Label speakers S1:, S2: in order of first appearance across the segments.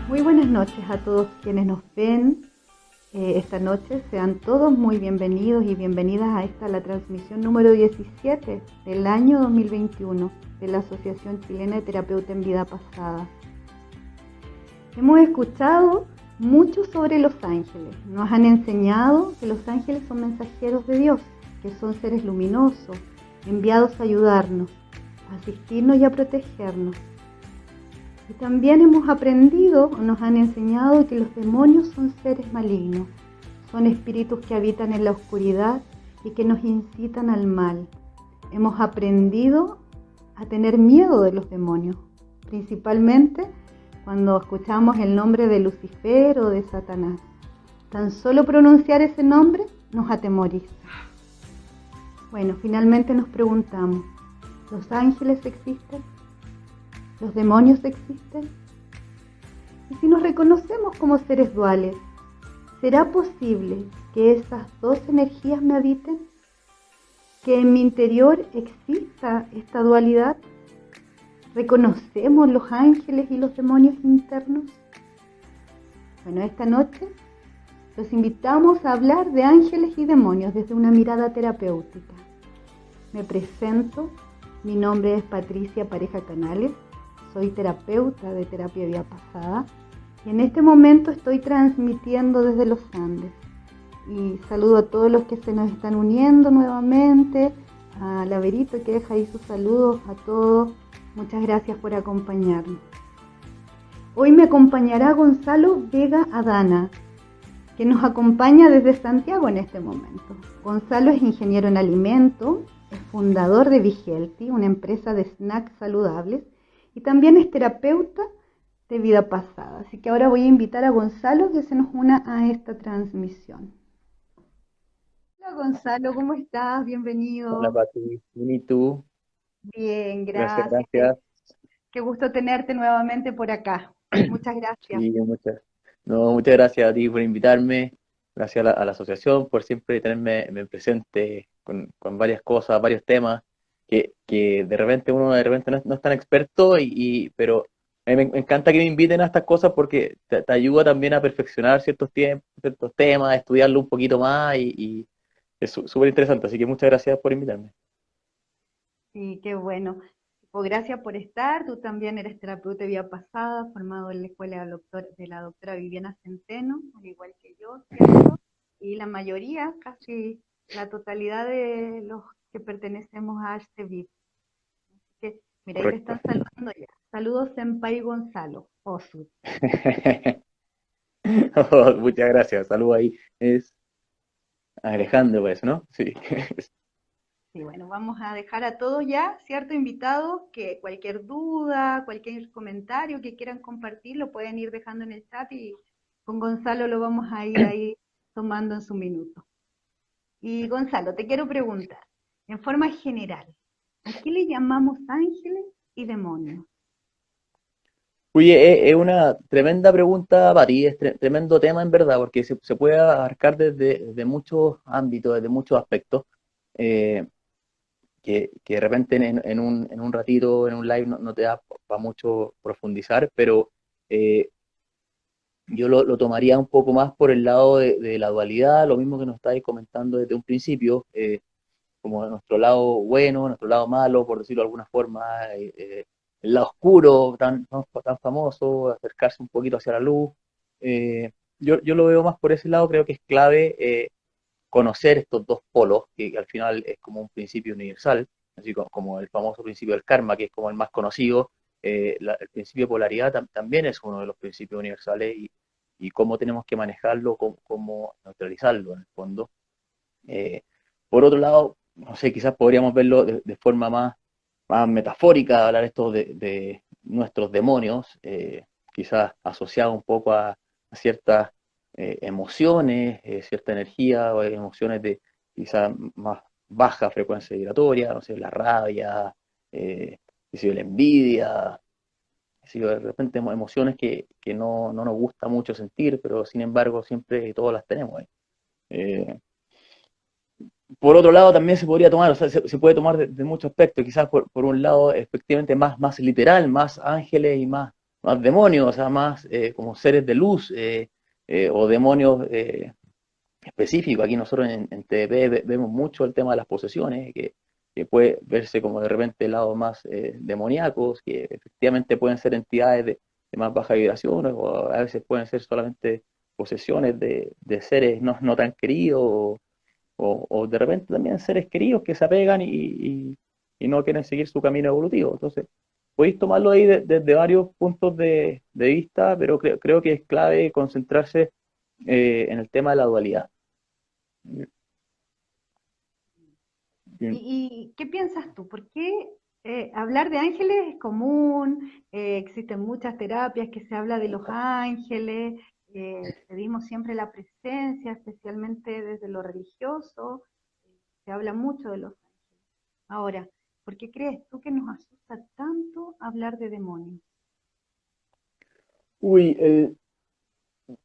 S1: Muy buenas noches a todos quienes nos ven esta noche. Sean todos muy bienvenidos y bienvenidas a la transmisión número 17 del año 2021 de la Asociación Chilena de Terapeutas en Vida Pasada. Hemos escuchado mucho sobre los ángeles. Nos han enseñado que los ángeles son mensajeros de Dios, que son seres luminosos, enviados a ayudarnos, a asistirnos y a protegernos. Y también hemos aprendido, o nos han enseñado, que los demonios son seres malignos, son espíritus que habitan en la oscuridad y que nos incitan al mal. Hemos aprendido a tener miedo de los demonios, principalmente cuando escuchamos el nombre de Lucifer o de Satanás. Tan solo pronunciar ese nombre nos atemoriza. Bueno, finalmente nos preguntamos, ¿los ángeles existen? ¿Los demonios existen? Y si nos reconocemos como seres duales, ¿será posible que esas dos energías me habiten? ¿Que en mi interior exista esta dualidad? ¿Reconocemos los ángeles y los demonios internos? Bueno, esta noche los invitamos a hablar de ángeles y demonios desde una mirada terapéutica. Me presento, mi nombre es Patricia Pareja Canales. Soy terapeuta de terapia de vida pasada y en este momento estoy transmitiendo desde los Andes. Y saludo a todos los que se nos están uniendo nuevamente, a Laverito que deja ahí sus saludos a todos. Muchas gracias por acompañarnos. Hoy me acompañará Gonzalo Vega Adana, que nos acompaña desde Santiago en este momento. Gonzalo es ingeniero en alimentos, es fundador de Vigelti, una empresa de snacks saludables, y también es terapeuta de vida pasada. Así que ahora voy a invitar a Gonzalo que se nos una a esta transmisión. Hola Gonzalo, ¿cómo estás?
S2: Hola,
S1: Bienvenido.
S2: Pati. Bien, ¿y tú?
S1: Bien,
S2: Gracias,
S1: gracias.
S2: gracias.
S1: Qué gusto tenerte nuevamente por acá. Muchas gracias.
S2: Sí, muchas. No, muchas gracias a ti por invitarme. Gracias a la asociación por siempre tenerme presente con varias cosas, varios temas que de repente uno no es tan experto, pero a mí me encanta que me inviten a estas cosas porque te ayuda también a perfeccionar ciertos temas, a estudiarlo un poquito más y es súper interesante. Así que muchas gracias por invitarme.
S1: Sí, qué bueno. Pues gracias por estar. Tú también eres terapeuta de vida pasada, formado en la escuela de la doctora Viviana Centeno, al igual que yo, ¿cierto? Y la mayoría, casi la totalidad de los que pertenecemos a este VIP. Que, mira, ahí te
S2: Correcto.
S1: están saludando ya. Saludos, Senpai Gonzalo. Osu.
S2: Oh, muchas gracias. Saludos ahí. Es Alejandro, pues, ¿no? Sí.
S1: Sí, bueno, vamos a dejar a todos ya, ¿cierto? Invitados, que cualquier duda, cualquier comentario que quieran compartir, lo pueden ir dejando en el chat y con Gonzalo lo vamos a ir ahí tomando en su minuto. Y Gonzalo, te quiero preguntar, en forma general, ¿a qué le llamamos ángeles y demonios?
S2: Oye, es una tremenda pregunta para ti, es tremendo tema en verdad, porque se puede abarcar desde muchos ámbitos, desde muchos aspectos, eh, que de repente en un ratito, en un live, no te da para mucho profundizar, pero yo lo tomaría un poco más por el lado de la dualidad, lo mismo que nos estáis comentando desde un principio, como nuestro lado bueno, nuestro lado malo, por decirlo de alguna forma, el lado oscuro, tan famoso, acercarse un poquito hacia la luz. Yo lo veo más por ese lado, creo que es clave conocer estos dos polos, que al final es como un principio universal, así como el famoso principio del karma, que es como el más conocido. El principio de polaridad también es uno de los principios universales y cómo tenemos que manejarlo, cómo neutralizarlo en el fondo. Eh, por otro lado, no sé, quizás podríamos verlo de forma más metafórica, hablar esto de nuestros demonios, quizás asociado un poco a ciertas emociones, cierta energía o emociones de quizás más baja frecuencia vibratoria, no sé, la rabia, qué sé yo, la envidia, qué sé yo, de repente emociones que no nos gusta mucho sentir, pero sin embargo siempre todas las tenemos. Eh, por otro lado, también se podría tomar, o sea, se puede tomar de muchos aspectos, quizás por un lado, efectivamente, más literal, más ángeles y más más demonios, o sea, más como seres de luz o demonios específicos. Aquí nosotros en TDP vemos mucho el tema de las posesiones, que puede verse como de repente el lado más demoníacos, que efectivamente pueden ser entidades de más baja vibración, o a veces pueden ser solamente posesiones de seres no tan queridos, o de repente también seres queridos que se apegan y no quieren seguir su camino evolutivo. Entonces, podéis tomarlo ahí desde varios puntos de vista, pero creo que es clave concentrarse en el tema de la dualidad. Bien.
S1: ¿Y qué piensas tú? ¿Por qué hablar de ángeles es común? Existen muchas terapias que se habla de los ángeles, pedimos siempre la presencia, especialmente desde lo religioso, se habla mucho de los ángeles. Ahora, ¿por qué crees tú que nos asusta tanto hablar de demonios?
S2: Uy,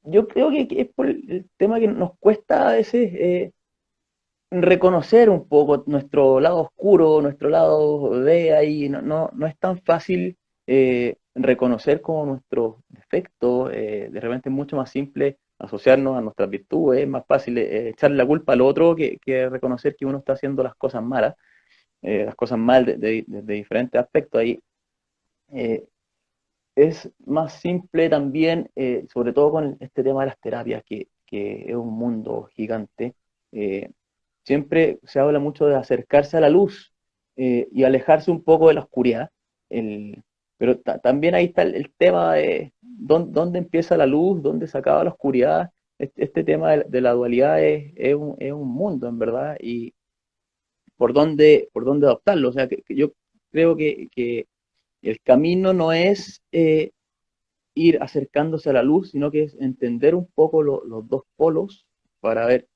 S2: yo creo que es por el tema que nos cuesta a veces reconocer un poco nuestro lado oscuro, nuestro lado de ahí, no es tan fácil reconocer como nuestros defectos, de repente es mucho más simple asociarnos a nuestras virtudes, es más fácil echarle la culpa al otro que reconocer que uno está haciendo las cosas mal de diferentes aspectos. Ahí es más simple también, sobre todo con este tema de las terapias, que es un mundo gigante. eh, Siempre se habla mucho de acercarse a la luz y alejarse un poco de la oscuridad. El- pero también ahí está el tema de dónde empieza la luz, dónde se acaba la oscuridad. Este tema de la dualidad es un mundo, en verdad, y por dónde adoptarlo. O sea, que yo creo que el camino no es ir acercándose a la luz, sino que es entender un poco los dos polos para ver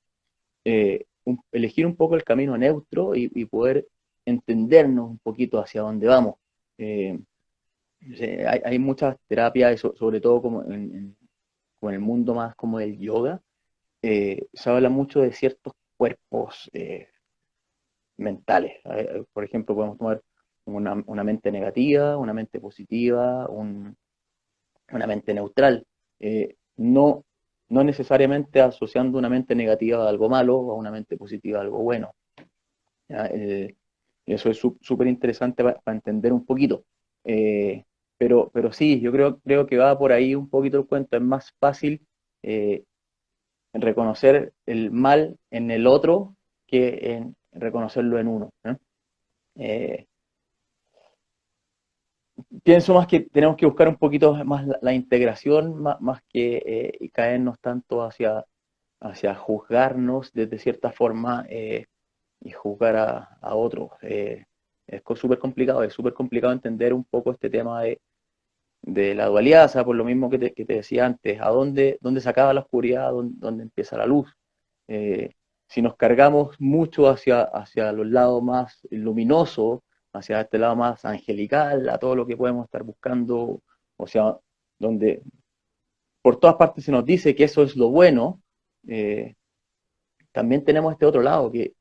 S2: elegir un poco el camino neutro y poder entendernos un poquito hacia dónde vamos. Eh, hay muchas terapias, sobre todo como como en el mundo más como el yoga, se habla mucho de ciertos cuerpos mentales. Por ejemplo, podemos tomar una mente negativa, una mente positiva, una mente neutral. No necesariamente asociando una mente negativa a algo malo o a una mente positiva a algo bueno. ¿Ya? Eso es súper interesante para entender un poquito. Eh, pero sí, yo creo que va por ahí un poquito el cuento. Es más fácil eh, reconocer el mal en el otro que en reconocerlo en uno. ¿No? Eh, Pienso más que tenemos que buscar un poquito más la integración, más que caernos tanto hacia juzgarnos desde cierta forma y juzgar a otros. Es es súper complicado entender un poco este tema de la dualidad, o sea, por lo mismo que te decía antes, dónde se acaba la oscuridad, dónde empieza la luz. Eh, si nos cargamos mucho hacia los lados más luminosos, hacia este lado más angelical, a todo lo que podemos estar buscando, o sea, donde por todas partes se nos dice que eso es lo bueno, eh, también tenemos este otro lado, que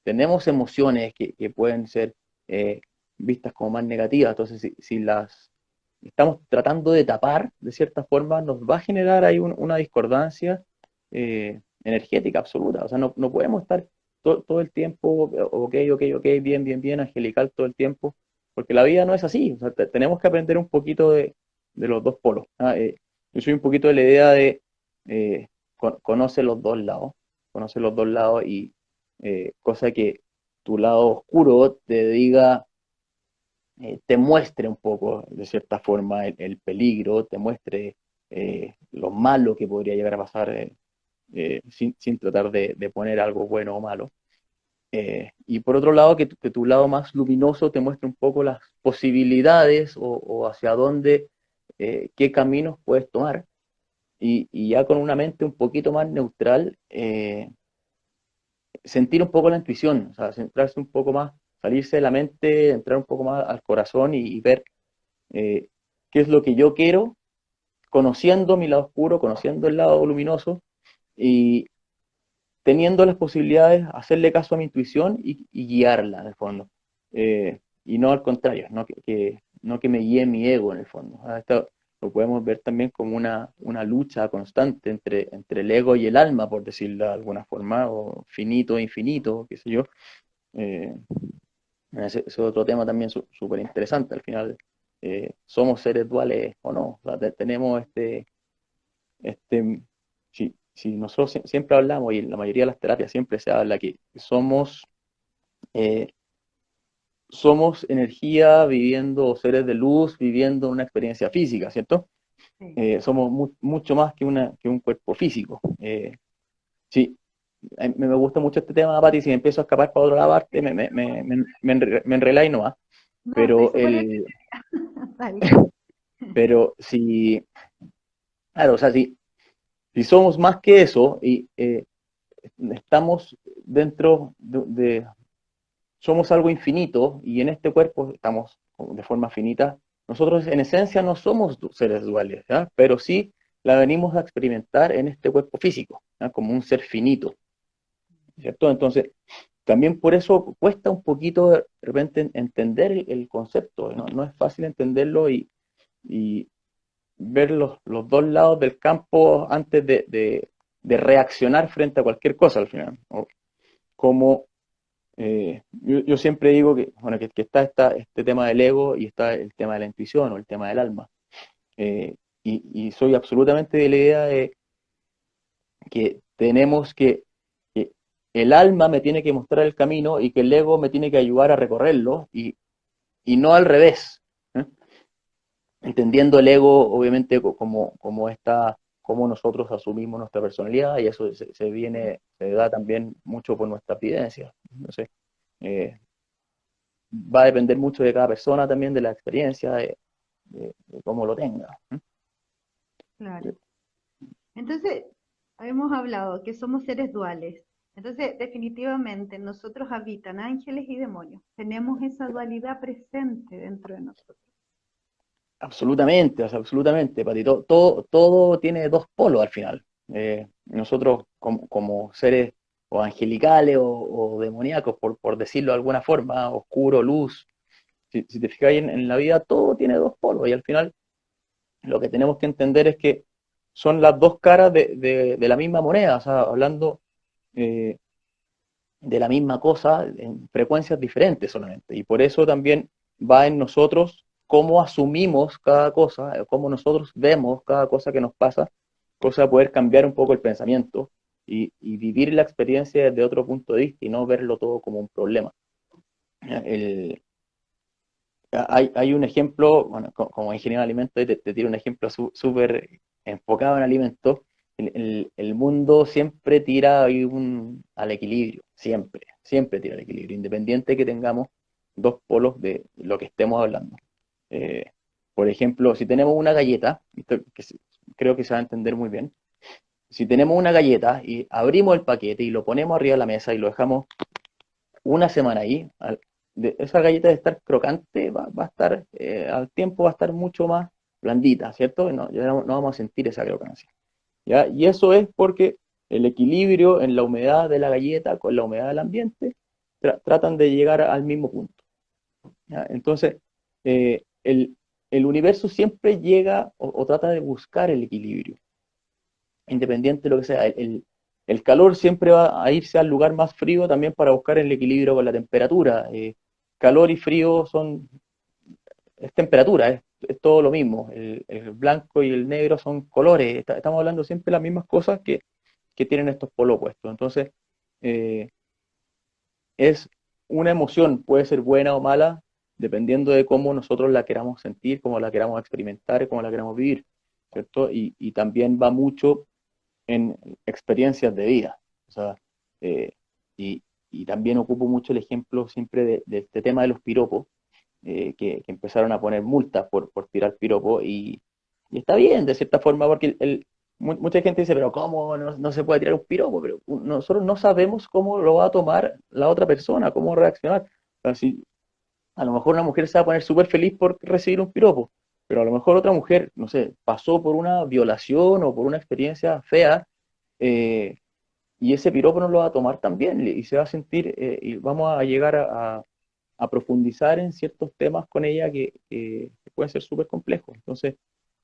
S2: tenemos emociones que pueden ser eh, vistas como más negativas. Entonces, si las estamos tratando de tapar, de cierta forma, nos va a generar ahí una discordancia energética absoluta. O sea, no podemos estar todo el tiempo, ok, bien, angelical todo el tiempo, porque la vida no es así. O sea, tenemos que aprender un poquito de los dos polos. ¿Ah? Yo soy un poquito de la idea de conoce los dos lados, conoce los dos lados y cosa que tu lado oscuro te diga te muestre un poco, de cierta forma, el peligro, te muestre lo malo que podría llegar a pasar sin tratar de poner algo bueno o malo. Y por otro lado, que tu lado más luminoso te muestre un poco las posibilidades o hacia dónde, qué caminos puedes tomar. Y ya con una mente un poquito más neutral, sentir un poco la intuición, o sea, centrarse un poco más, salirse de la mente, entrar un poco más al corazón y ver eh, qué es lo que yo quiero, conociendo mi lado oscuro, conociendo el lado luminoso y teniendo las posibilidades, hacerle caso a mi intuición y guiarla en el fondo. Y no al contrario, no que me guíe mi ego en el fondo. lo podemos ver también como una lucha constante entre el ego y el alma, por decirlo de alguna forma, o finito e infinito, qué sé yo. Eh, ese es otro tema también súper interesante. Al final, ¿somos seres duales o no? O sea, tenemos este, si nosotros siempre hablamos, y en la mayoría de las terapias siempre se habla que eh, somos energía viviendo, o seres de luz viviendo una experiencia física, ¿cierto?
S1: Sí.
S2: Somos mucho más que un cuerpo físico. Sí, me gusta mucho este tema, Pati, si me empiezo a escapar para otro lado, me enrela y no va.
S1: No, estoy
S2: Pero,
S1: súper dale.
S2: pero si, claro, o sea, si somos más que eso y estamos dentro somos algo infinito y en este cuerpo estamos de forma finita, nosotros en esencia no somos seres duales, ¿ya? Pero sí la venimos a experimentar en este cuerpo físico, ¿ya? Como un ser finito, ¿cierto? Entonces, también por eso cuesta un poquito de repente entender el concepto, ¿no? No es fácil entenderlo y ver los dos lados del campo antes de reaccionar frente a cualquier cosa al final, ¿no? Como yo siempre digo que, bueno, que está este tema del ego y está el tema de la intuición o el tema del alma. Y soy absolutamente de la idea de que tenemos que el alma me tiene que mostrar el camino y que el ego me tiene que ayudar a recorrerlo y no al revés. ¿Eh? Entendiendo el ego, obviamente, como nosotros asumimos nuestra personalidad y eso se da también mucho por nuestra evidencia. Entonces, eh, va a depender mucho de cada persona también, de la experiencia, de cómo lo tenga.
S1: Claro. Entonces, hemos hablado que somos seres duales. Entonces, definitivamente, en nosotros habitan ángeles y demonios. Tenemos esa dualidad presente dentro de nosotros.
S2: Absolutamente, o sea, absolutamente, Pati. Todo tiene dos polos al final. Nosotros como seres o angelicales o demoníacos, por decirlo de alguna forma, oscuro, luz, si te fijas en la vida, todo tiene dos polos y al final lo que tenemos que entender es que son las dos caras de la misma moneda, o sea, hablando eh, de la misma cosa en frecuencias diferentes solamente. Y por eso también va en nosotros cómo asumimos cada cosa, cómo nosotros vemos cada cosa que nos pasa, cosa de poder cambiar un poco el pensamiento y vivir la experiencia desde otro punto de vista y no verlo todo como un problema. El, hay un ejemplo, bueno, como ingeniero de alimentos, y te tiro un ejemplo súper enfocado en alimentos. El mundo siempre tira ahí al equilibrio, siempre tira al equilibrio, independiente que tengamos dos polos de lo que estemos hablando. Eh, por ejemplo, si tenemos una galleta, creo que se va a entender muy bien, si tenemos una galleta y abrimos el paquete y lo ponemos arriba de la mesa y lo dejamos una semana ahí, esa galleta de estar crocante va a estar, al tiempo va a estar mucho más blandita, ¿cierto? No, ya no vamos a sentir esa crocancia, ¿ya? Y eso es porque el equilibrio en la humedad de la galleta con la humedad del ambiente tratan de llegar al mismo punto, ¿ya? Entonces, el universo siempre llega o trata de buscar el equilibrio independiente de lo que sea. El calor siempre va a irse al lugar más frío también para buscar el equilibrio con la temperatura. Calor y frío es temperatura, es todo lo mismo. El blanco y el negro son colores. Estamos hablando siempre de las mismas cosas que tienen estos polos opuestos. Entonces, eh, es una emoción, puede ser buena o mala, dependiendo de cómo nosotros la queramos sentir, cómo la queramos experimentar, cómo la queramos vivir, ¿cierto? Y también va mucho en experiencias de vida. O sea, eh, y, y, también ocupo mucho el ejemplo siempre de este tema de los piropos, que empezaron a poner multas por tirar piropo y está bien de cierta forma porque mucha gente dice, pero ¿cómo no se puede tirar un piropo? Pero nosotros no sabemos cómo lo va a tomar la otra persona, cómo reaccionar. O sea, si, a lo mejor una mujer se va a poner súper feliz por recibir un piropo, pero a lo mejor otra mujer, no sé, pasó por una violación o por una experiencia fea eh, y ese piropo no lo va a tomar tan bien y se va a sentir, y vamos a llegar a profundizar en ciertos temas con ella que pueden ser súper complejos. Entonces,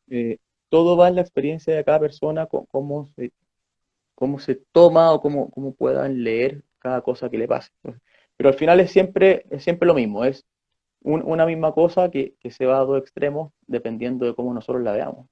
S2: eh, todo va en la experiencia de cada persona, cómo se toma o cómo puedan leer cada cosa que le pase. Pero al final es siempre lo mismo, es una misma cosa que se va a dos extremos dependiendo de cómo nosotros la veamos.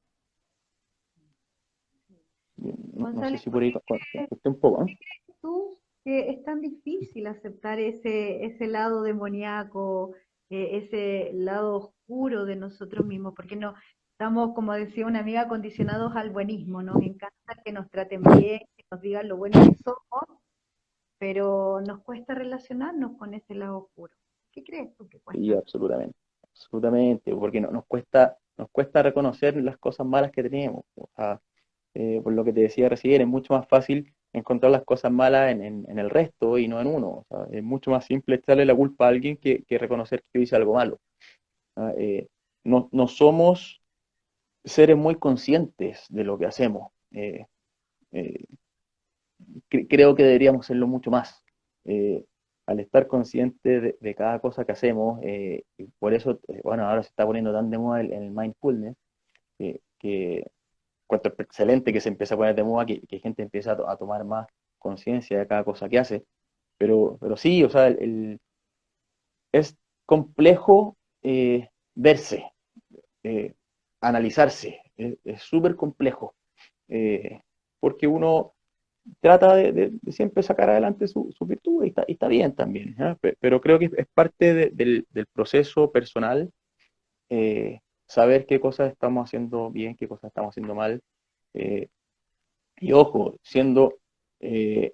S2: No sé
S1: González,
S2: si
S1: ¿por
S2: por ahí
S1: qué
S2: contesté un poco, ¿no?
S1: crees tú que es tan difícil aceptar ese lado demoníaco, ese lado oscuro de nosotros mismos? Porque no estamos, como decía una amiga, condicionados al buenismo. Nos encanta que nos traten bien, que nos digan lo bueno que somos, pero nos cuesta relacionarnos con ese lado oscuro. ¿Qué crees tú que
S2: Sí,
S1: cuesta?
S2: absolutamente, absolutamente, porque nos cuesta reconocer las cosas malas que tenemos. O sea, por lo que te decía recién, es mucho más fácil encontrar las cosas malas en el resto y no en uno. O sea, es mucho más simple echarle la culpa a alguien que reconocer que yo hice algo malo. ¿Ah? No somos seres muy conscientes de lo que hacemos. Eh, Creo que deberíamos serlo mucho más. Eh, Al estar consciente de cada cosa que hacemos, y por eso, bueno, ahora se está poniendo tan de moda el mindfulness, que encuentro excelente que se empieza a poner de moda, que gente empieza a tomar más conciencia de cada cosa que hace. Pero sí, o sea, es complejo verse, eh, analizarse, es súper complejo, eh, porque uno trata de siempre sacar adelante su virtud y está bien también, ¿ya? Pero creo que es parte del proceso personal, saber qué cosas estamos haciendo bien, qué cosas estamos haciendo mal, eh, y ojo, eh,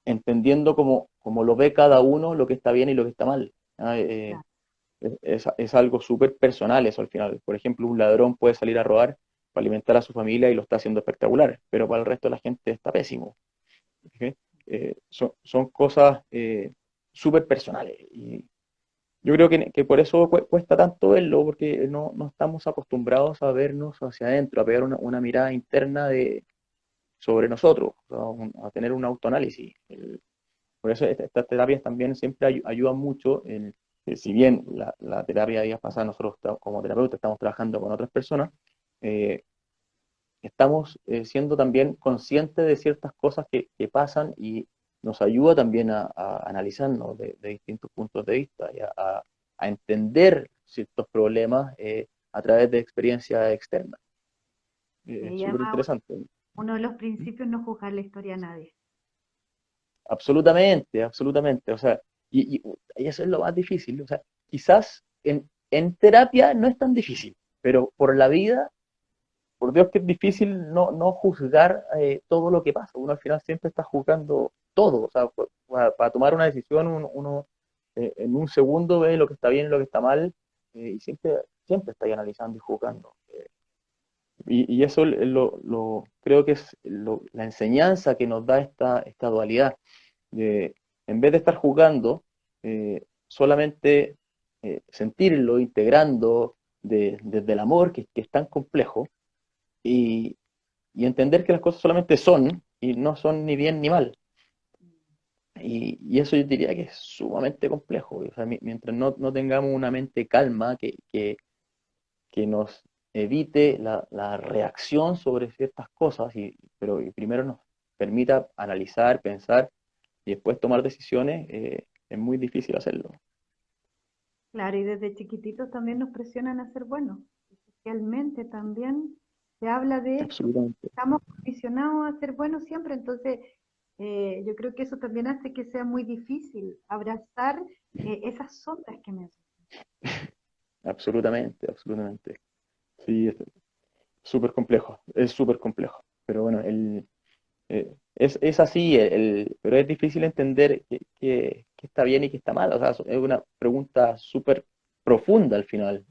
S2: entendiendo como lo ve cada uno, lo que está bien y lo que está mal. ¿Ya?
S1: Claro.
S2: Es algo súper personal eso al final. Por ejemplo, un ladrón puede salir a robar para alimentar a su familia y lo está haciendo espectacular, pero para el resto de la gente está pésimo. ¿Ok? Son cosas súper personales. Y yo creo que por eso cuesta tanto verlo, porque no estamos acostumbrados a vernos hacia adentro, a pegar una mirada interna sobre nosotros, o sea, a tener un autoanálisis. Por eso estas terapias también siempre ayudan mucho. Si bien la terapia de días pasada nosotros como terapeutas estamos trabajando con otras personas, eh, estamos siendo también conscientes de ciertas cosas que pasan y nos ayuda también a analizarnos de distintos puntos de vista y a entender ciertos problemas a través de experiencias externas.
S1: Y
S2: Súper
S1: además
S2: interesante.
S1: uno de los principios es no juzgar la historia a nadie.
S2: Absolutamente, absolutamente. O sea, y eso es lo más difícil. O sea, quizás en terapia no es tan difícil, pero por la vida, por Dios que es difícil no juzgar todo lo que pasa. Uno al final siempre está juzgando todo. O sea, para tomar una decisión, uno en un segundo ve lo que está bien y lo que está mal, y siempre está ahí analizando y juzgando. Y eso creo que es la enseñanza que nos da esta dualidad de, en vez de estar jugando, solamente sentirlo, integrando desde el amor, que es tan complejo, y, y entender que las cosas solamente son, y no son ni bien ni mal. Y eso yo diría que es sumamente complejo. O sea, mientras no tengamos una mente calma que nos evite la reacción sobre ciertas cosas, pero y primero nos permita analizar, pensar y después tomar decisiones, es muy difícil hacerlo.
S1: Claro, y desde chiquititos también nos presionan a ser buenos. Socialmente también se habla de esto.
S2: Absolutamente.
S1: Estamos condicionados a ser buenos siempre, entonces yo creo que eso también hace que sea muy difícil abrazar esas sombras que mencionas.
S2: Absolutamente, absolutamente. Sí, súper complejo, es súper complejo. Pero bueno, es así, pero es difícil entender que está bien y que está mal. O sea, es una pregunta súper profunda al final.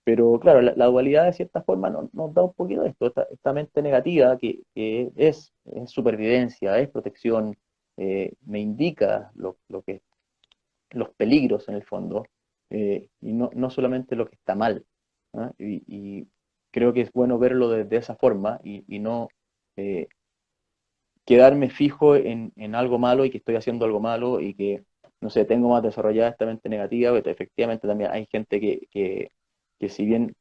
S2: Pero claro, la dualidad de cierta forma nos da un poquito de esto, esta mente negativa que es supervivencia, es protección, me indica los peligros en el fondo, y no solamente lo que está mal. ¿Ah? Y creo que es bueno verlo de esa forma y no eh, quedarme fijo en algo malo y que estoy haciendo algo malo y que, no sé, tengo más desarrollada esta mente negativa, pero efectivamente también hay gente que si bien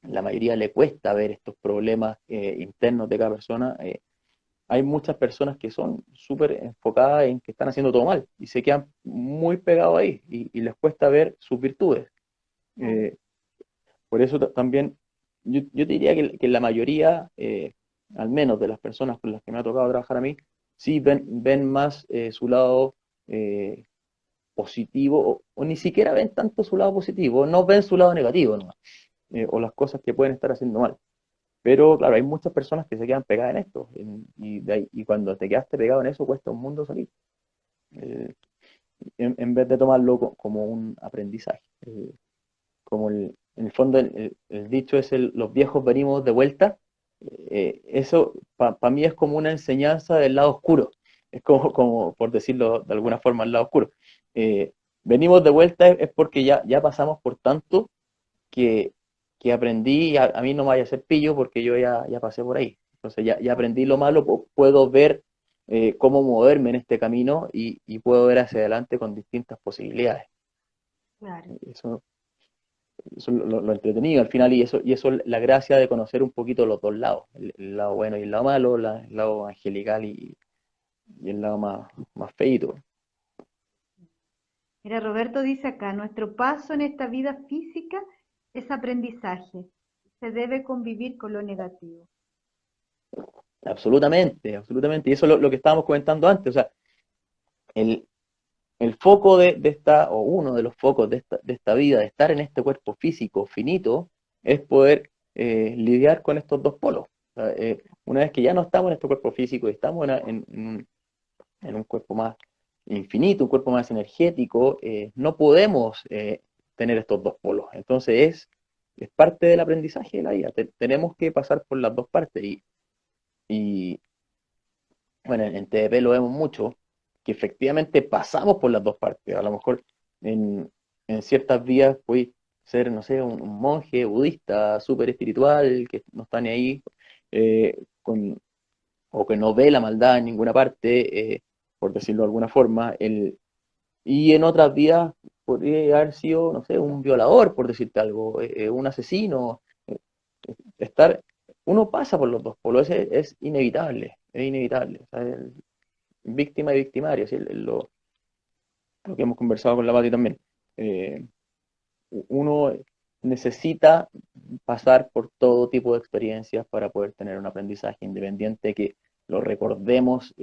S2: la mayoría le cuesta ver estos problemas internos de cada persona. Hay muchas personas que son súper enfocadas en que están haciendo todo mal y se quedan muy pegados ahí y les cuesta ver sus virtudes.
S1: Claro.
S2: Eh, por eso también yo te diría que la mayoría, al menos de las personas con las que me ha tocado trabajar a mí, sí ven más su lado eh, positivo o ni siquiera ven tanto su lado positivo, no ven su lado negativo nomás, o las cosas que pueden estar haciendo mal. Pero claro, hay muchas personas que se quedan pegadas en esto y cuando te quedaste pegado en eso cuesta un mundo salir, eh, en vez de tomarlo como un aprendizaje. Como en el fondo el dicho es los viejos venimos de vuelta, eso para mí es como una enseñanza del lado oscuro, es como por decirlo de alguna forma, el lado oscuro. Eh, Venimos de vuelta es porque ya pasamos por tanto que, que aprendí, a mí no me vaya a hacer pillo porque yo ya pasé por ahí. Entonces ya aprendí lo malo, puedo ver cómo moverme en este camino y puedo ver hacia adelante con distintas posibilidades.
S1: Claro.
S2: Eso, eso es lo entretenido al final y eso es la gracia de conocer un poquito los dos lados, el lado bueno y el lado malo, el lado angelical y el lado más feíto.
S1: Mira, Roberto dice acá, nuestro paso en esta vida física es aprendizaje. Se debe convivir con lo negativo.
S2: Absolutamente, absolutamente. Y eso es lo que estábamos comentando antes. O sea, el, el foco de esta, o uno de los focos de esta vida, de estar en este cuerpo físico finito, es poder lidiar con estos dos polos. O sea, una vez que ya no estamos en este cuerpo físico y estamos en un cuerpo más infinito, un cuerpo más energético, no podemos tener estos dos polos. Entonces es parte del aprendizaje de la vida. Tenemos que pasar por las dos partes y bueno, en TDP lo vemos mucho, que efectivamente pasamos por las dos partes. A lo mejor en, en ciertas vías puede ser, no sé, un monje budista súper espiritual que no está ni ahí, o que no ve la maldad en ninguna parte, por decirlo de alguna forma. Y en otras vías podría haber sido, no sé, un violador, por decirte algo, un asesino. eh, Estar, uno pasa por los dos polos, es inevitable, es inevitable. O sea, víctima y victimario, ¿sí? Lo que hemos conversado con la Pati también. Eh, Uno necesita pasar por todo tipo de experiencias para poder tener un aprendizaje independiente que lo recordemos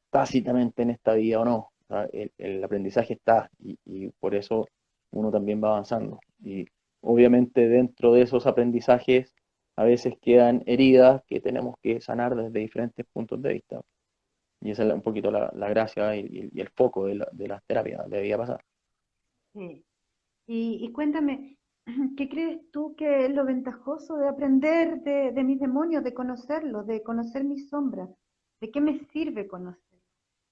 S2: tácitamente en esta vida o no. O sea, el aprendizaje está y por eso uno también va avanzando. Y obviamente dentro de esos aprendizajes a veces quedan heridas que tenemos que sanar desde diferentes puntos de vista. Y esa es un poquito la gracia y el foco de las terapias de vida pasada.
S1: Sí. Y cuéntame, ¿qué crees tú que es lo ventajoso de aprender de mis demonios, de conocerlos, de conocer mis sombras? ¿De qué me sirve conocer?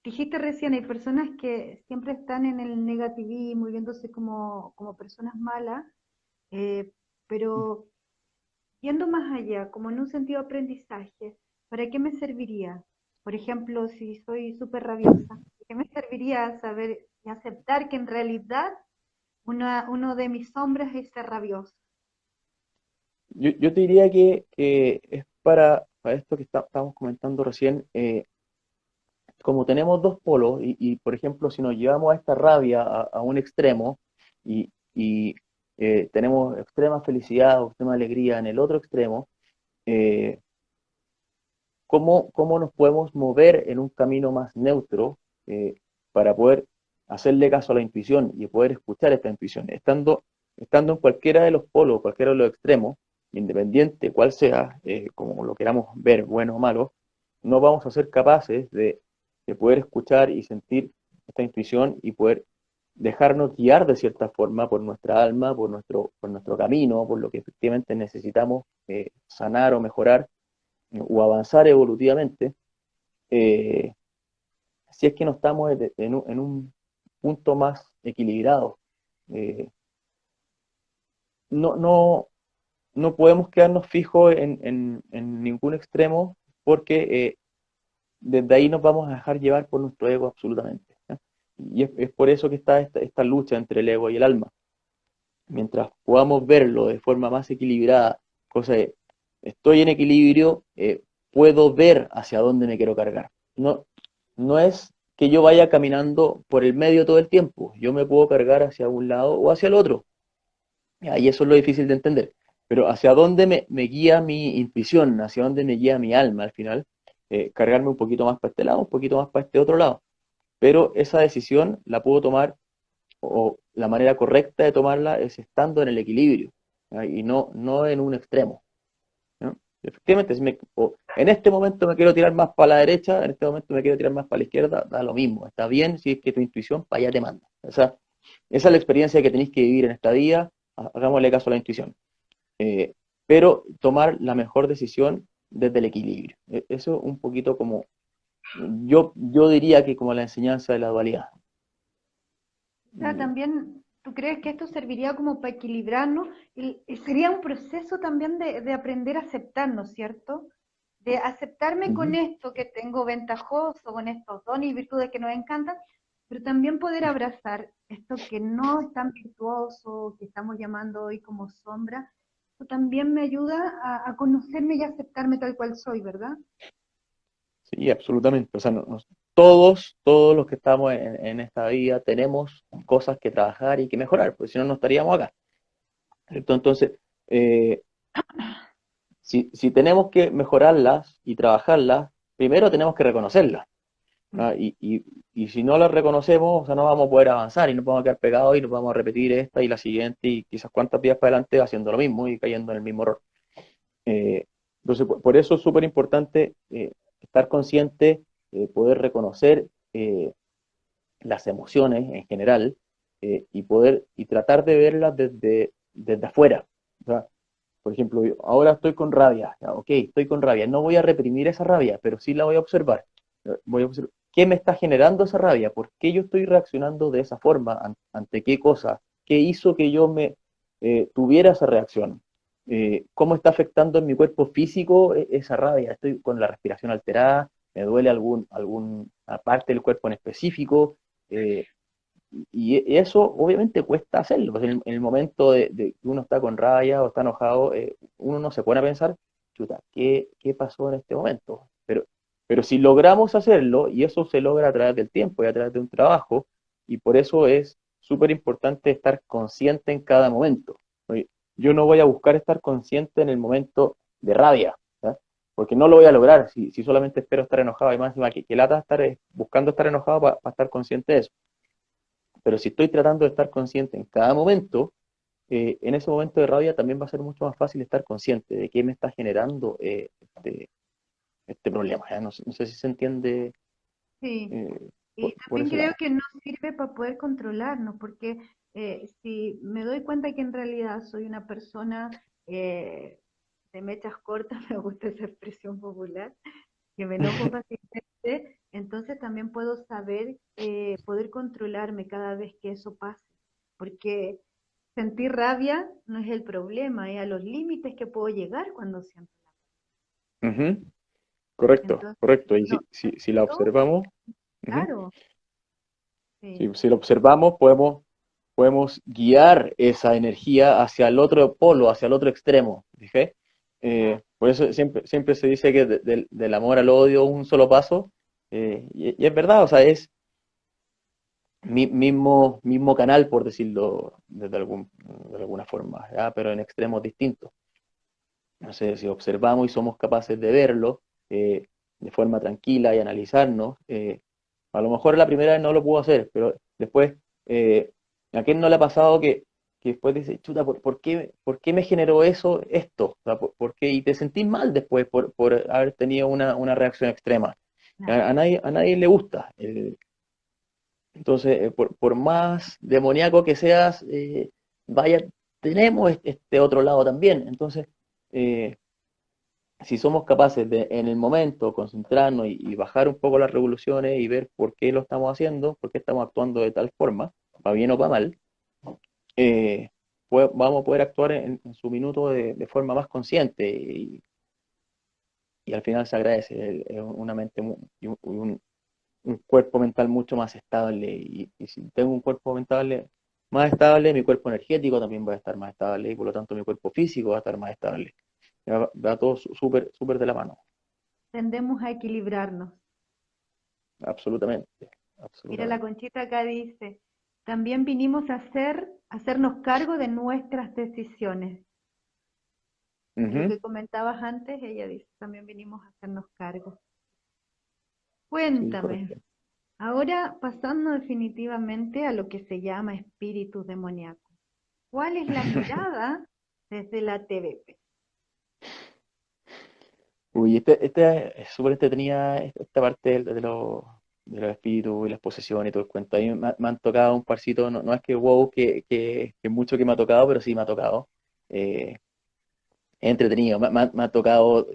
S1: Dijiste recién, hay personas que siempre están en el negativismo y viéndose como personas malas, eh, pero yendo más allá, como en un sentido de aprendizaje, ¿para qué me serviría? Por ejemplo, si soy súper rabiosa, ¿de qué me serviría saber y aceptar que en realidad uno de mis sombras es ser rabioso?
S2: Yo te diría que es para esto que estábamos comentando recién, como tenemos dos polos por ejemplo, si nos llevamos a esta rabia a un extremo y tenemos extrema felicidad o extrema alegría en el otro extremo, eh, cómo nos podemos mover en un camino más neutro para poder hacerle caso a la intuición y poder escuchar esta intuición, estando en cualquiera de los polos, cualquiera de los extremos, independiente cuál sea, como lo queramos ver, bueno o malo, no vamos a ser capaces de poder escuchar y sentir esta intuición y poder dejarnos guiar de cierta forma por nuestra alma, por nuestro camino, por lo que efectivamente necesitamos sanar o mejorar o avanzar evolutivamente, eh, si es que no estamos en un punto más equilibrado. Eh, no, no, no podemos quedarnos fijos en ningún extremo porque desde ahí nos vamos a dejar llevar por nuestro ego absolutamente. ¿Ya? Y es por eso que está esta lucha entre el ego y el alma. mientras podamos verlo de forma más equilibrada, cosa de, estoy en equilibrio, puedo ver hacia dónde me quiero cargar. No, no es que yo vaya caminando por el medio todo el tiempo, yo me puedo cargar hacia un lado o hacia el otro. Y eso es lo difícil de entender. Pero hacia dónde me guía mi intuición, hacia dónde me guía mi alma al final, cargarme un poquito más para este lado, un poquito más para este otro lado. Pero esa decisión la puedo tomar, o la manera correcta de tomarla es estando en el equilibrio, ¿ya? Y no en un extremo, ¿no? Efectivamente, en este momento me quiero tirar más para la derecha, en este momento me quiero tirar más para la izquierda, da lo mismo. Está bien si es que tu intuición para allá te manda. Esa es la experiencia que tenéis que vivir en esta vida, hagámosle caso a la intuición. Eh, pero tomar la mejor decisión desde el equilibrio. Eso un poquito como, yo diría que como la enseñanza de la dualidad.
S1: O sea, también, ¿tú crees que esto serviría como para equilibrarnos? Y sería un proceso también de aprender a aceptarnos, ¿cierto? De aceptarme con
S2: Ujú.
S1: esto que tengo ventajoso, con estos dones y virtudes que nos encantan, pero también poder abrazar esto que no es tan virtuoso, que estamos llamando hoy como sombra. Eso también me ayuda a conocerme y aceptarme tal cual soy, ¿verdad?
S2: Sí, absolutamente. O sea, todos los que estamos en esta vida tenemos cosas que trabajar y que mejorar, porque si no, no estaríamos acá. ¿Cierto? Entonces, eh, si tenemos que mejorarlas y trabajarlas, primero tenemos que reconocerlas.
S1: Mm.
S2: ¿Ah? Y si no las reconocemos, o sea, no vamos a poder avanzar y nos vamos a quedar pegados y nos vamos a repetir esta y la siguiente y quizás cuántas días para adelante haciendo lo mismo y cayendo en el mismo error. Eh, entonces, por eso es súper importante estar consciente, poder reconocer las emociones en general y tratar de verlas desde afuera. O sea, por ejemplo, ahora estoy con rabia, ya, ok, estoy con rabia, no voy a reprimir esa rabia, pero sí la voy a observar. Voy a observar qué me está generando esa rabia, por qué yo estoy reaccionando de esa forma, ante qué cosa, qué hizo que yo me tuviera esa reacción, cómo está afectando en mi cuerpo físico esa rabia, estoy con la respiración alterada, me duele alguna parte del cuerpo en específico, eh, y eso obviamente cuesta hacerlo. Pues en el momento de que uno está con rabia o está enojado, uno no se pone a pensar, chuta, ¿qué pasó en este momento? Pero si logramos hacerlo, y eso se logra a través del tiempo y a través de un trabajo, y por eso es súper importante estar consciente en cada momento. Oye, yo no voy a buscar estar consciente en el momento de rabia, ¿ya? Porque no lo voy a lograr si solamente espero estar enojado. Y más encima que lata estar buscando estar enojado para estar consciente de eso. Pero si estoy tratando de estar consciente en cada momento, en ese momento de rabia también va a ser mucho más fácil estar consciente de qué me está generando este problema. ¿Ya? No sé si se entiende
S1: Sí.
S2: eh,
S1: Y
S2: por
S1: también
S2: ese
S1: creo
S2: lado.
S1: que nos sirve para poder controlarnos, porque si me doy cuenta que en realidad soy una persona de mechas cortas, me gusta esa expresión popular, que me enojo fácilmente, entonces también puedo saber, poder controlarme cada vez que eso pase, porque sentir rabia no es el problema, es a los límites que puedo llegar cuando siento rabia.
S2: Ujú. Correcto,
S1: Entonces,
S2: correcto. Y
S1: no,
S2: si la
S1: yo,
S2: observamos, ujú,
S1: claro, sí,
S2: si la observamos, podemos guiar esa energía hacia el otro polo, hacia el otro extremo. ¿Dije?
S1: claro.
S2: Por eso siempre se dice que del amor al odio un solo paso. Y es verdad, o sea, es mismo canal, por decirlo de alguna forma, ¿ya? Pero en extremos distintos. No sé, si observamos y somos capaces de verlo de forma tranquila y analizarnos, a lo mejor la primera vez no lo puedo hacer, pero después, eh, ¿a quién no le ha pasado que después dice, chuta, por qué me generó esto? O sea, ¿por qué? Y te sentís mal después por haber tenido una reacción extrema.
S1: Claro.
S2: A nadie le gusta. Entonces, por más demoníaco que seas, vaya, tenemos este otro lado también. Entonces, eh, si somos capaces de en el momento concentrarnos y bajar un poco las revoluciones y ver por qué lo estamos haciendo, por qué estamos actuando de tal forma, para bien o para mal, eh, pues vamos a poder actuar en su minuto de forma más consciente y al final se agradece una mente un cuerpo mental mucho más estable y si tengo un cuerpo mental más estable, mi cuerpo energético también va a estar más estable y por lo tanto mi cuerpo físico va a estar más estable. Va todo súper, súper de la mano,
S1: Tendemos a equilibrarnos.
S2: absolutamente,
S1: Mira, la
S2: absolutamente.
S1: Conchita acá dice, también vinimos a hacernos cargo de nuestras decisiones. Lo
S2: Ujú.
S1: que comentabas antes, ella dice, también vinimos a hacernos cargo.
S2: Sí,
S1: Cuéntame,
S2: correcto.
S1: ahora pasando definitivamente a lo que se llama espíritus demoníacos. ¿Cuál es la mirada desde la TVP?
S2: Uy, este es súper entretenida esta parte de los espíritus y las posesiones y todo el cuento. A mí me han tocado un parcito, no, no es que wow, que mucho que me ha tocado, pero sí me ha tocado. Eh, es entretenido, me ha tocado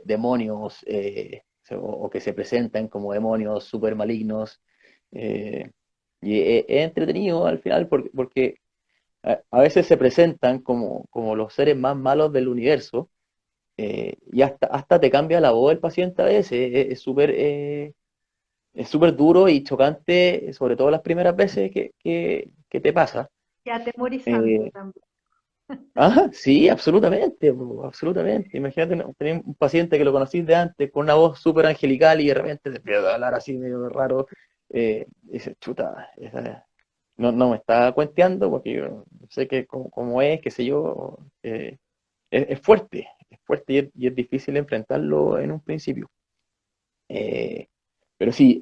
S2: demonios o que se presentan como demonios súper malignos. eh, y es entretenido al final porque a veces se presentan como los seres más malos del universo y hasta te cambia la voz del paciente a veces. Es súper duro y chocante, sobre todo las primeras veces que te pasa.
S1: Y atemorizante
S2: Eh,
S1: también.
S2: sí, absolutamente, po, absolutamente. Imagínate tener un paciente que lo conocís de antes con una voz súper angelical y de repente te empieza a hablar así medio raro. Y dices, chuta, no, no me está cuenteando porque yo sé que como es, qué sé yo, es fuerte y es difícil enfrentarlo en un principio. Eh, pero sí,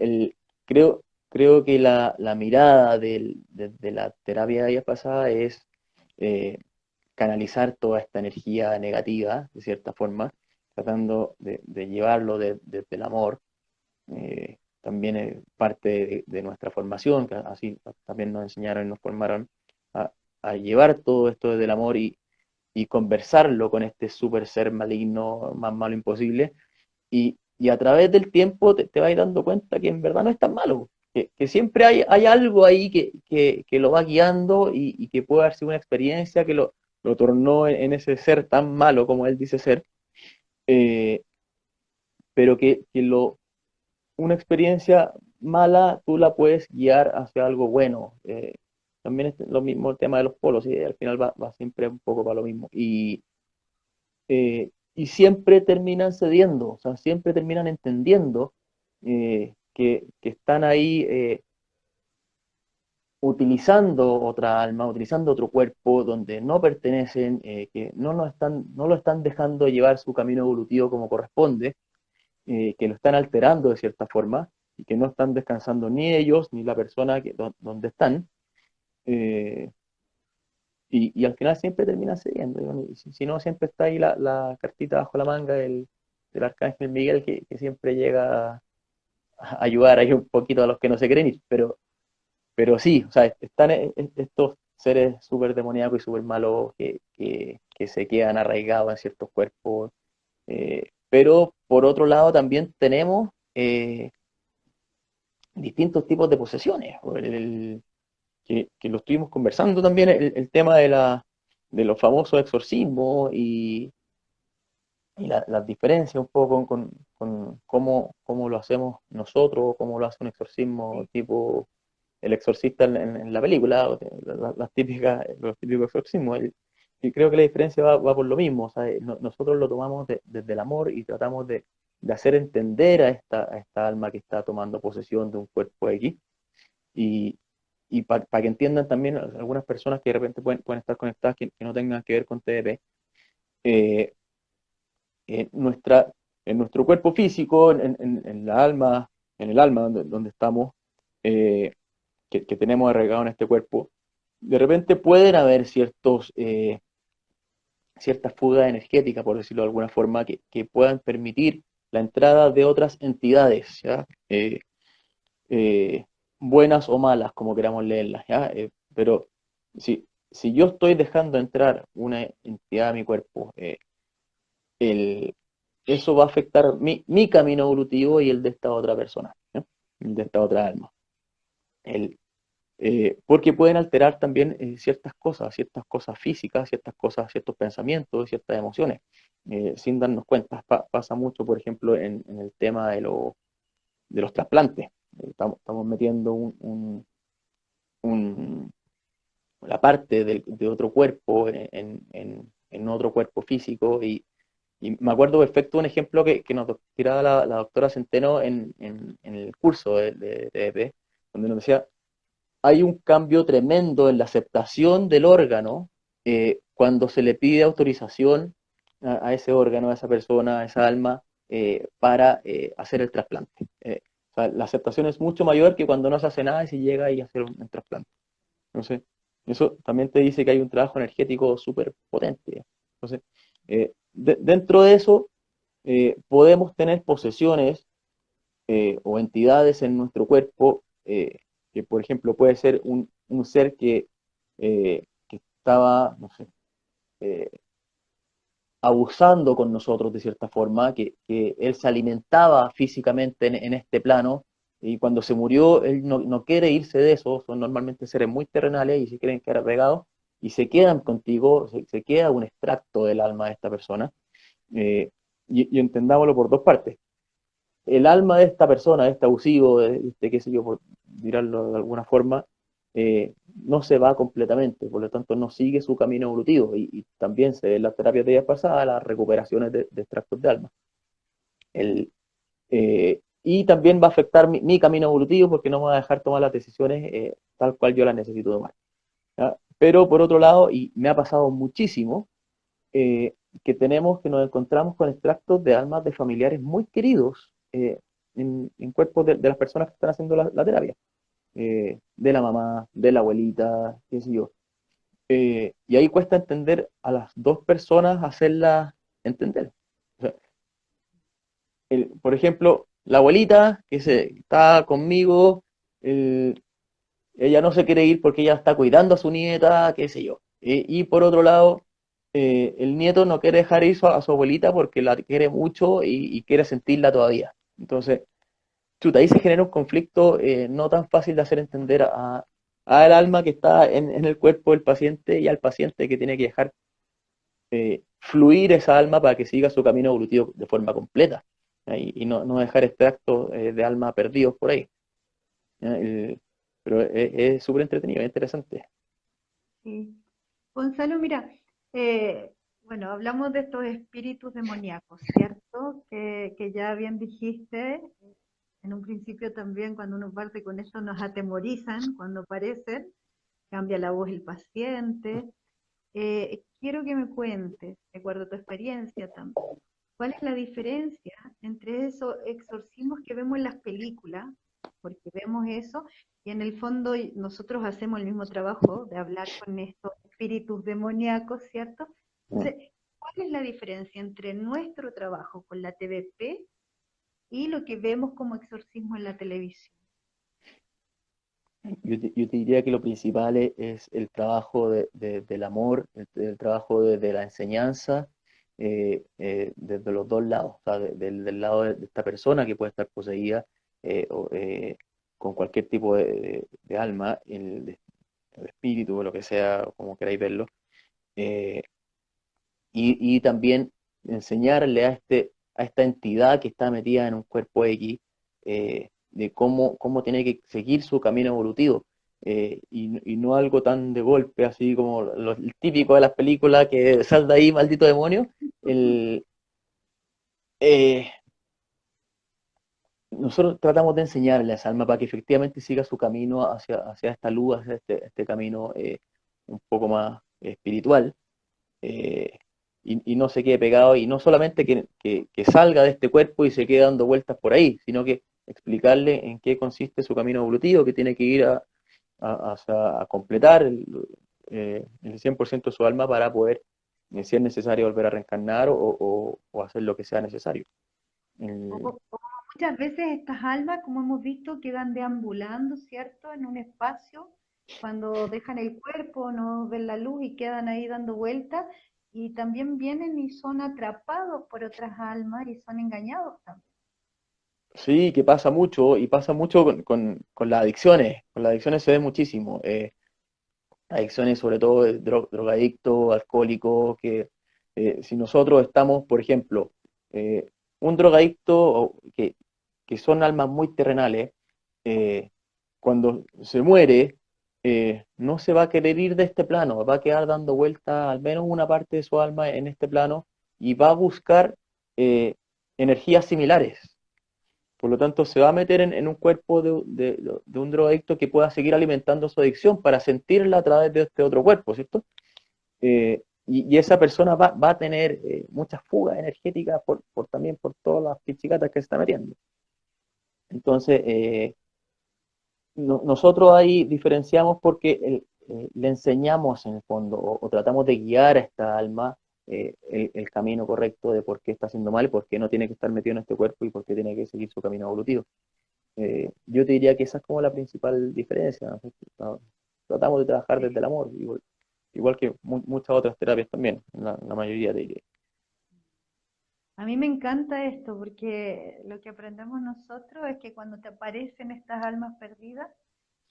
S2: creo que la mirada de la terapia de pasada es eh, canalizar toda esta energía negativa, de cierta forma, tratando de llevarlo desde el amor. También es parte de nuestra formación, que así también nos enseñaron y nos formaron a, a llevar todo esto desde el amor y conversarlo con este super ser maligno, más malo imposible, y a través del tiempo te vas dando cuenta que en verdad no es tan malo, que siempre hay algo ahí que lo va guiando y que puede haber sido una experiencia que lo tornó en ese ser tan malo como él dice ser, eh, pero una experiencia mala tú la puedes guiar hacia algo bueno. También es lo mismo el tema de los polos, y al final va siempre un poco para lo mismo. Y siempre terminan cediendo, o sea, siempre terminan entendiendo que están ahí utilizando otra alma, utilizando otro cuerpo donde no pertenecen, que no lo están dejando llevar su camino evolutivo como corresponde, que lo están alterando de cierta forma y que no están descansando ni ellos ni la persona donde están. eh, y al final siempre termina cediendo. Y si no, siempre está ahí la cartita bajo la manga del arcángel Miguel que siempre llega a ayudar ahí un poquito a los que no se quieren ir. Pero sí, o sea, están estos seres súper demoníacos y súper malos que se quedan arraigados en ciertos cuerpos. Pero por otro lado también tenemos distintos tipos de posesiones. Que lo estuvimos conversando también, el tema de los famosos exorcismos y las diferencias un poco con cómo lo hacemos nosotros, cómo lo hace un exorcismo
S1: Sí.
S2: tipo el exorcista en la película, los típicos exorcismos. Y creo que la diferencia va por lo mismo, o sea, nosotros lo tomamos desde el amor y tratamos de hacer entender a esta alma que está tomando posesión de un cuerpo X y, y para que entiendan también algunas personas que de repente pueden estar conectadas que no tengan que ver con TDP, eh, en, nuestra, en nuestro cuerpo físico, en la alma, en el alma donde estamos, eh, que tenemos arraigado en este cuerpo, de repente pueden haber ciertas fugas energéticas, por decirlo de alguna forma, que puedan permitir la entrada de otras entidades, ¿ya? Eh, buenas o malas, como queramos leerlas, ¿ya? Pero si yo estoy dejando entrar una entidad a mi cuerpo, el, eso va a afectar mi camino evolutivo y el de esta otra persona, ¿ya? El de esta otra alma. El, porque pueden alterar también ciertas cosas físicas, ciertas cosas, ciertos pensamientos, ciertas emociones, sin darnos cuenta. Pasa mucho, por ejemplo, en el tema de los trasplantes. Estamos metiendo un, la parte de otro cuerpo en otro cuerpo físico. Y me acuerdo perfecto un ejemplo que nos tiraba la doctora Centeno en el curso de TDP, donde nos decía, hay un cambio tremendo en la aceptación del órgano cuando se le pide autorización a ese órgano, a esa persona, a esa alma, para hacer el trasplante. O sea, la aceptación es mucho mayor que cuando no se hace nada y se llega y hacer un trasplante. Entonces, eso también te dice que hay un trabajo energético súper potente. Entonces, dentro de eso, podemos tener posesiones o entidades en nuestro cuerpo, que por ejemplo puede ser un ser que estaba, no sé, eh, abusando con nosotros de cierta forma, que él se alimentaba físicamente en este plano, y cuando se murió, él no quiere irse de eso, son normalmente seres muy terrenales y se quieren quedar apegados, y se quedan contigo, se queda un extracto del alma de esta persona, eh, y entendámoslo por dos partes. El alma de esta persona, de este abusivo, de este, qué sé yo, por dirlo de alguna forma, no se va completamente, por lo tanto no sigue su camino evolutivo, y también se ve en las terapias de días pasadas las recuperaciones de extractos de alma. Y también va a afectar mi camino evolutivo porque no me va a dejar tomar las decisiones tal cual yo las necesito tomar. ¿Ya? Pero por otro lado, y me ha pasado muchísimo, que nos encontramos con extractos de almas de familiares muy queridos en cuerpos de las personas que están haciendo la terapia, de la mamá, de la abuelita, qué sé yo. Y ahí cuesta entender a las dos personas, hacerlas entender. O sea, por ejemplo, la abuelita está conmigo, el- ella no se quiere ir porque ella está cuidando a su nieta, qué sé yo. Y por otro lado, el nieto no quiere dejar ir a su abuelita porque la quiere mucho y quiere sentirla todavía. Entonces, chuta, ahí se genera un conflicto no tan fácil de hacer entender al alma que está en el cuerpo del paciente y al paciente que tiene que dejar fluir esa alma para que siga su camino evolutivo de forma completa, ¿ya? Y no dejar extractos de alma perdidos por ahí. ¿Ya? Pero es súper entretenido, es interesante.
S1: Sí. Gonzalo, mira, eh, bueno, hablamos de estos espíritus demoníacos, ¿cierto? Que ya bien dijiste, en un principio también cuando uno parte con esto nos atemorizan cuando aparecen, cambia la voz el paciente. Quiero que me cuentes, de acuerdo a tu experiencia también, ¿cuál es la diferencia entre esos exorcismos que vemos en las películas? Porque vemos eso y en el fondo nosotros hacemos el mismo trabajo de hablar con estos espíritus demoníacos, ¿cierto? Entonces, ¿cuál es la diferencia entre nuestro trabajo con la TVP y lo que vemos como exorcismo en la televisión?
S2: Yo te diría que lo principal es el trabajo del amor, el trabajo de la enseñanza, desde los dos lados, o sea, del lado de esta persona que puede estar poseída con cualquier tipo de alma, el espíritu o lo que sea, como queráis verlo, eh, y también enseñarle a esta entidad que está metida en un cuerpo X, de cómo tiene que seguir su camino evolutivo. Y no algo tan de golpe, así como el típico de las películas, que sal de ahí, maldito demonio. El, eh, Nosotros tratamos de enseñarle a esa alma para que efectivamente siga su camino hacia esta luz, hacia este camino un poco más espiritual, eh, y no se quede pegado, y no solamente que salga de este cuerpo y se quede dando vueltas por ahí, sino que explicarle en qué consiste su camino evolutivo, que tiene que ir a completar el 100% de su alma para poder, si es necesario, volver a reencarnar o hacer lo que sea necesario. Eh,
S1: O muchas veces estas almas, como hemos visto, quedan deambulando, ¿cierto? En un espacio, cuando dejan el cuerpo, no ven la luz y quedan ahí dando vueltas, y también vienen y son atrapados por otras almas y son engañados también.
S2: sí, que pasa mucho con las adicciones. Con las adicciones se ve muchísimo. Adicciones sobre todo de drogadictos, alcohólicos, que si nosotros estamos, por ejemplo, un drogadicto que son almas muy terrenales, cuando se muere, no se va a querer ir de este plano, va a quedar dando vuelta al menos una parte de su alma en este plano y va a buscar eh, energías similares. Por lo tanto, se va a meter en un cuerpo de un drogadicto que pueda seguir alimentando su adicción para sentirla a través de este otro cuerpo, ¿cierto? Y esa persona va a tener muchas fugas energéticas también por todas las pichicatas que se está metiendo. Entonces, nosotros ahí diferenciamos porque le enseñamos en el fondo o tratamos de guiar a esta alma el camino correcto de por qué está haciendo mal y por qué no tiene que estar metido en este cuerpo y por qué tiene que seguir su camino evolutivo. Yo te diría que esa es como la principal diferencia, ¿no? Tratamos de trabajar desde el amor, igual que muchas otras terapias también, la mayoría te diría.
S1: A mí me encanta esto porque lo que aprendemos nosotros es que cuando te aparecen estas almas perdidas,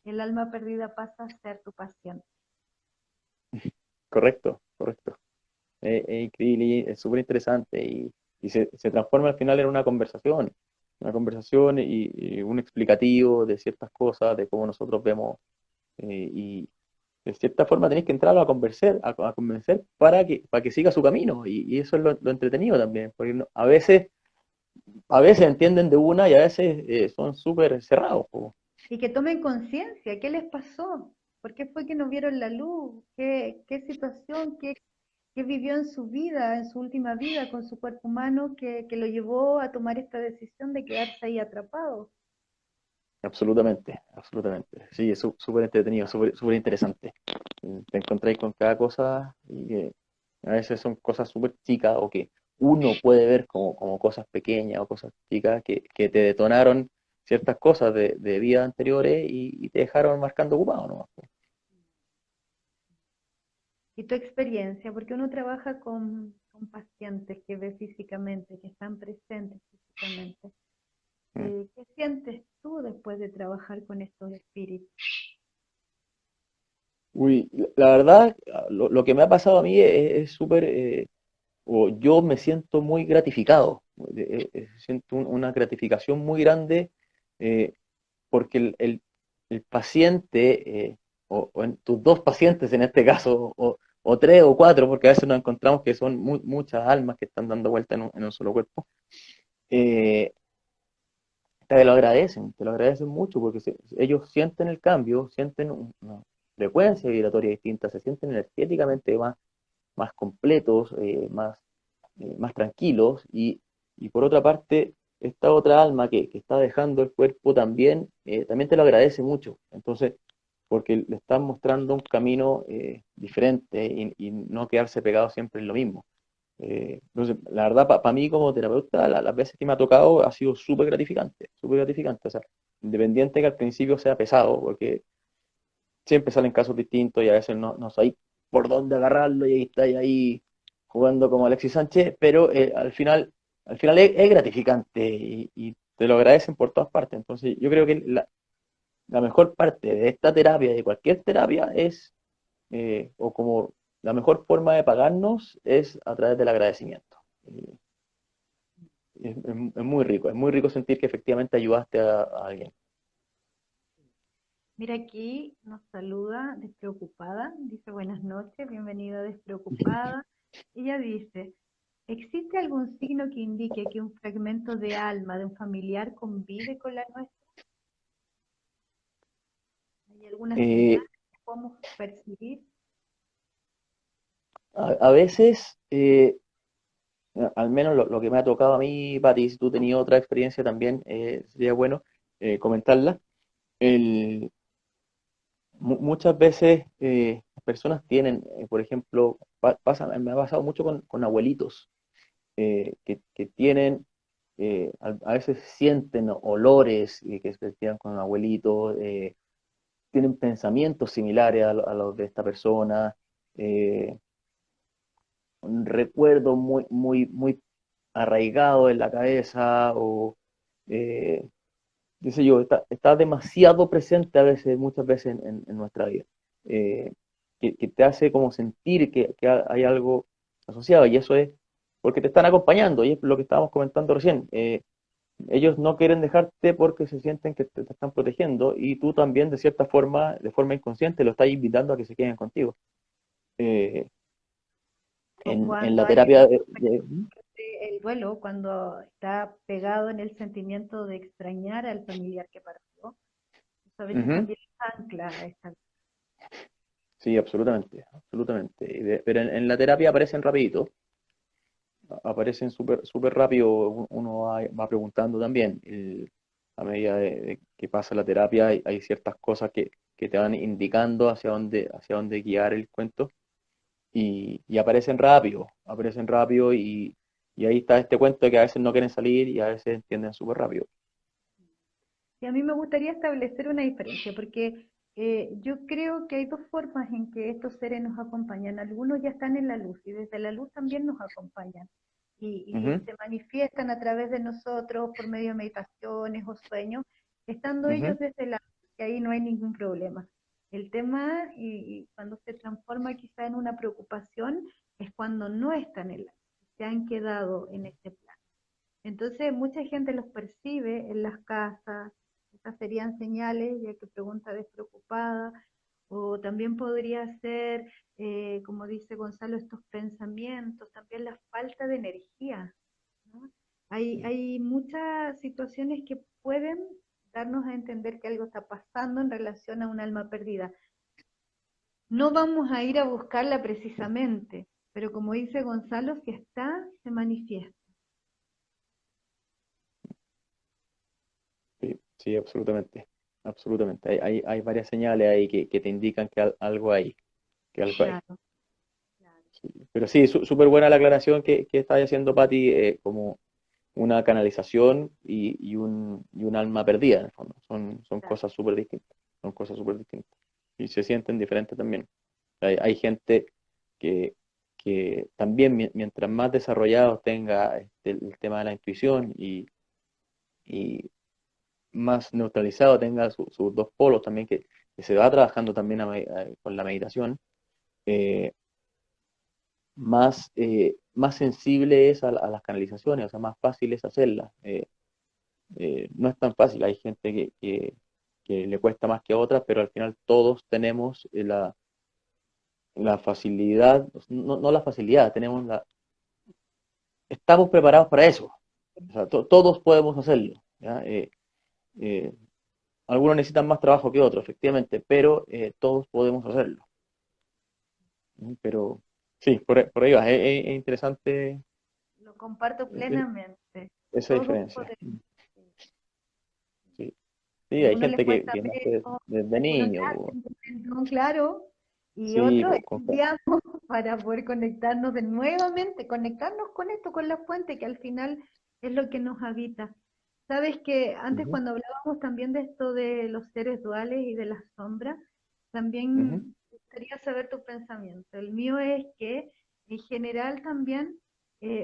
S1: el alma perdida pasa a ser tu paciente.
S2: Correcto, correcto. Es increíble, y es súper interesante y se transforma al final en una conversación y un explicativo de ciertas cosas, de cómo nosotros vemos y de cierta forma tenéis que entrar a convencer para que siga su camino y eso es lo entretenido también, porque a veces entienden de una y a veces son súper cerrados. Po.
S1: Y que tomen conciencia, ¿qué les pasó? ¿Por qué fue que no vieron la luz? ¿Qué situación, qué vivió en su vida, en su última vida con su cuerpo humano que lo llevó a tomar esta decisión de quedarse ahí atrapado?
S2: Absolutamente, absolutamente. Sí, es súper entretenido, súper interesante. Te encontráis con cada cosa y que a veces son cosas súper chicas o que uno puede ver como cosas pequeñas o cosas chicas que te detonaron ciertas cosas de vidas anteriores y te dejaron marcando ocupado, ¿no?
S1: Y tu experiencia, porque uno trabaja con pacientes que ve físicamente, que están presentes físicamente.
S2: Mm.
S1: ¿Qué sientes tú después de trabajar con estos espíritus?
S2: Uy, la verdad, lo que me ha pasado a mí es súper, o yo me siento muy gratificado, siento una gratificación muy grande eh, porque el paciente, o en tus dos pacientes en este caso, o tres o cuatro, porque a veces nos encontramos que son muchas almas que están dando vuelta en un solo cuerpo, eh, te lo agradecen mucho porque ellos sienten el cambio, sienten una frecuencia vibratoria distinta, se sienten energéticamente más completos, más tranquilos y por otra parte, esta otra alma que está dejando el cuerpo también, también te lo agradece mucho. Entonces, porque le están mostrando un camino diferente y no quedarse pegado siempre en lo mismo. Entonces, la verdad, para mí como terapeuta, las veces que me ha tocado ha sido súper gratificante, súper gratificante. O sea, independiente que al principio sea pesado, porque siempre salen casos distintos y a veces no sabéis por dónde agarrarlo y ahí estáis ahí jugando como Alexis Sánchez, pero al final es gratificante y te lo agradecen por todas partes. Entonces yo creo que la mejor parte de esta terapia, de cualquier terapia, o como la mejor forma de pagarnos es a través del agradecimiento. Es muy rico sentir que efectivamente ayudaste a alguien.
S1: Mira, aquí nos saluda Despreocupada, dice buenas noches, bienvenida Despreocupada. Ella dice, ¿existe algún signo que indique que un fragmento de alma de un familiar convive con la nuestra? ¿Hay alguna señal
S2: Eh,
S1: que podemos percibir?
S2: a veces al menos lo que me ha tocado a mí, Pati, si tú tenías otra experiencia también, sería bueno comentarla. El, muchas veces las personas tienen, por ejemplo, me ha pasado mucho con abuelitos que tienen, a veces sienten olores que se tiran con abuelitos, tienen pensamientos similares a los de esta persona, eh, un recuerdo muy arraigado en la cabeza o, eh, qué sé yo, está demasiado presente a veces, muchas veces en nuestra vida, eh, que te hace como sentir que hay algo asociado y eso es porque te están acompañando y es lo que estábamos comentando recién. ellos no quieren dejarte porque se sienten que te están protegiendo y tú también de cierta forma, de forma inconsciente, lo estás invitando a que se queden contigo. Eh,
S1: O
S2: en
S1: cuando
S2: la
S1: hay
S2: terapia
S1: el duelo, cuando está pegado en el sentimiento de extrañar al familiar que partió, eso a veces
S2: Ujú.
S1: también ancla a esta.
S2: Sí, absolutamente, absolutamente. Pero en la terapia aparecen rapidito, aparecen súper rápido, uno va preguntando también. A medida de que pasa la terapia hay ciertas cosas que te van indicando hacia dónde guiar el cuento y aparecen rápido y ahí está este cuento de que a veces no quieren salir y a veces entienden súper rápido.
S1: Y a mí me gustaría establecer una diferencia, porque yo creo que hay dos formas en que estos seres nos acompañan. Algunos ya están en la luz y desde la luz también nos acompañan y
S2: Ujú,
S1: se manifiestan a través de nosotros por medio de meditaciones o sueños, estando ellos
S2: ujú.
S1: desde la luz, y ahí no hay ningún problema. El tema, y cuando se transforma quizá en una preocupación, es cuando no están en la luz, se han quedado en este plano. Entonces, mucha gente los percibe en las casas, estas serían señales, ya que pregunta despreocupada, o también podría ser, como dice Gonzalo, estos pensamientos, también la falta de energía, ¿no? Hay muchas situaciones que pueden darnos a entender que algo está pasando en relación a un alma perdida. No vamos a ir a buscarla precisamente, pero como dice Gonzalo, si está, se manifiesta.
S2: Sí, sí, absolutamente, absolutamente. Hay varias señales ahí que te indican que algo hay, que algo hay.
S1: Claro, claro.
S2: Sí. Pero sí, súper buena la aclaración que está haciendo Patti, como una canalización y un alma perdida, en el fondo. Son
S1: Claro.
S2: cosas súper distintas, son cosas súper distintas. Y se sienten diferentes también. Hay gente que, que también, mientras más desarrollado tenga el tema de la intuición y más neutralizado tenga sus dos polos también, que se va trabajando también con la meditación, eh, más sensible es a las canalizaciones, o sea, más fácil es hacerlas. No es tan fácil, hay gente que le cuesta más que a otras, pero al final todos tenemos la facilidad, no la facilidad, estamos preparados para eso. O sea, todos podemos hacerlo. ¿Ya? Eh, Algunos necesitan más trabajo que otros, efectivamente, pero todos podemos hacerlo. Pero sí, por ahí va. Es interesante
S1: Lo comparto
S2: eh,
S1: plenamente.
S2: esa
S1: Todos
S2: diferencia.
S1: podemos.
S2: Sí, sí, hay
S1: Algunos les
S2: gente
S1: cuesta
S2: que nace
S1: menos,
S2: desde
S1: algunos
S2: niño.
S1: nacen con el don claro, y
S2: Sí,
S1: otros estudiamos para poder conectarnos de nuevamente, conectarnos con esto, con la fuente, que al final es lo que nos habita. Sabes que antes
S2: ujú,
S1: cuando hablábamos también de esto de los seres duales y de las sombras, también
S2: ujú,
S1: me gustaría saber tu pensamiento. El mío es que en general también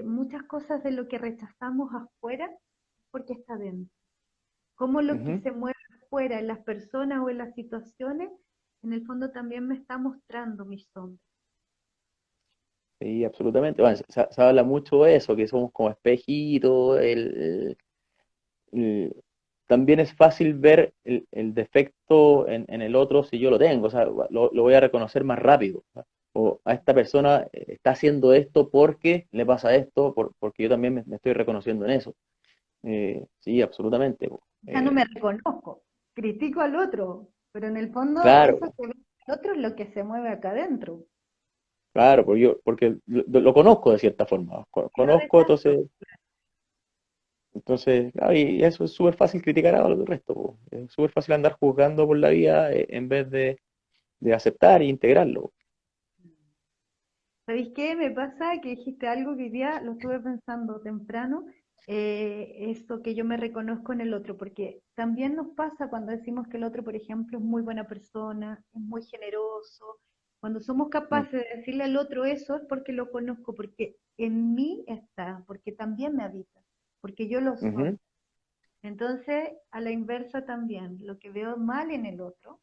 S1: muchas cosas de lo que rechazamos afuera, porque está dentro. Cómo lo que
S2: ujú.
S1: se mueve afuera en las personas o en las situaciones, en el fondo también me está mostrando mis sombras.
S2: Sí, absolutamente. Bueno, se habla mucho de eso, que somos como espejitos. el- También es fácil ver el defecto en el otro si yo lo tengo, o sea, lo voy a reconocer más rápido. ¿No? O a esta persona está haciendo esto porque le pasa esto, porque yo también me estoy reconociendo en eso. Sí, absolutamente. Po.
S1: Ya no me reconozco, critico al otro, pero en el fondo
S2: Claro,
S1: eso que ve el otro es lo que se mueve acá adentro.
S2: claro, porque lo conozco de cierta forma.
S1: Y lo
S2: Conozco,
S1: rechazo.
S2: claro, y eso es súper fácil criticar a los resto. Po. Es súper fácil andar juzgando por la vida en vez de aceptar e integrarlo.
S1: ¿Sabéis qué? Me pasa que dijiste algo que hoy día lo estuve pensando temprano, eso que yo me reconozco en el otro, porque también nos pasa cuando decimos que el otro, por ejemplo, es muy buena persona, es muy generoso. Cuando somos
S2: Mm,
S1: capaces de decirle al otro eso es porque lo conozco, porque en mí está, porque también me habita, porque yo lo soy.
S2: ujú,
S1: Entonces, a la inversa también, lo que veo mal en el otro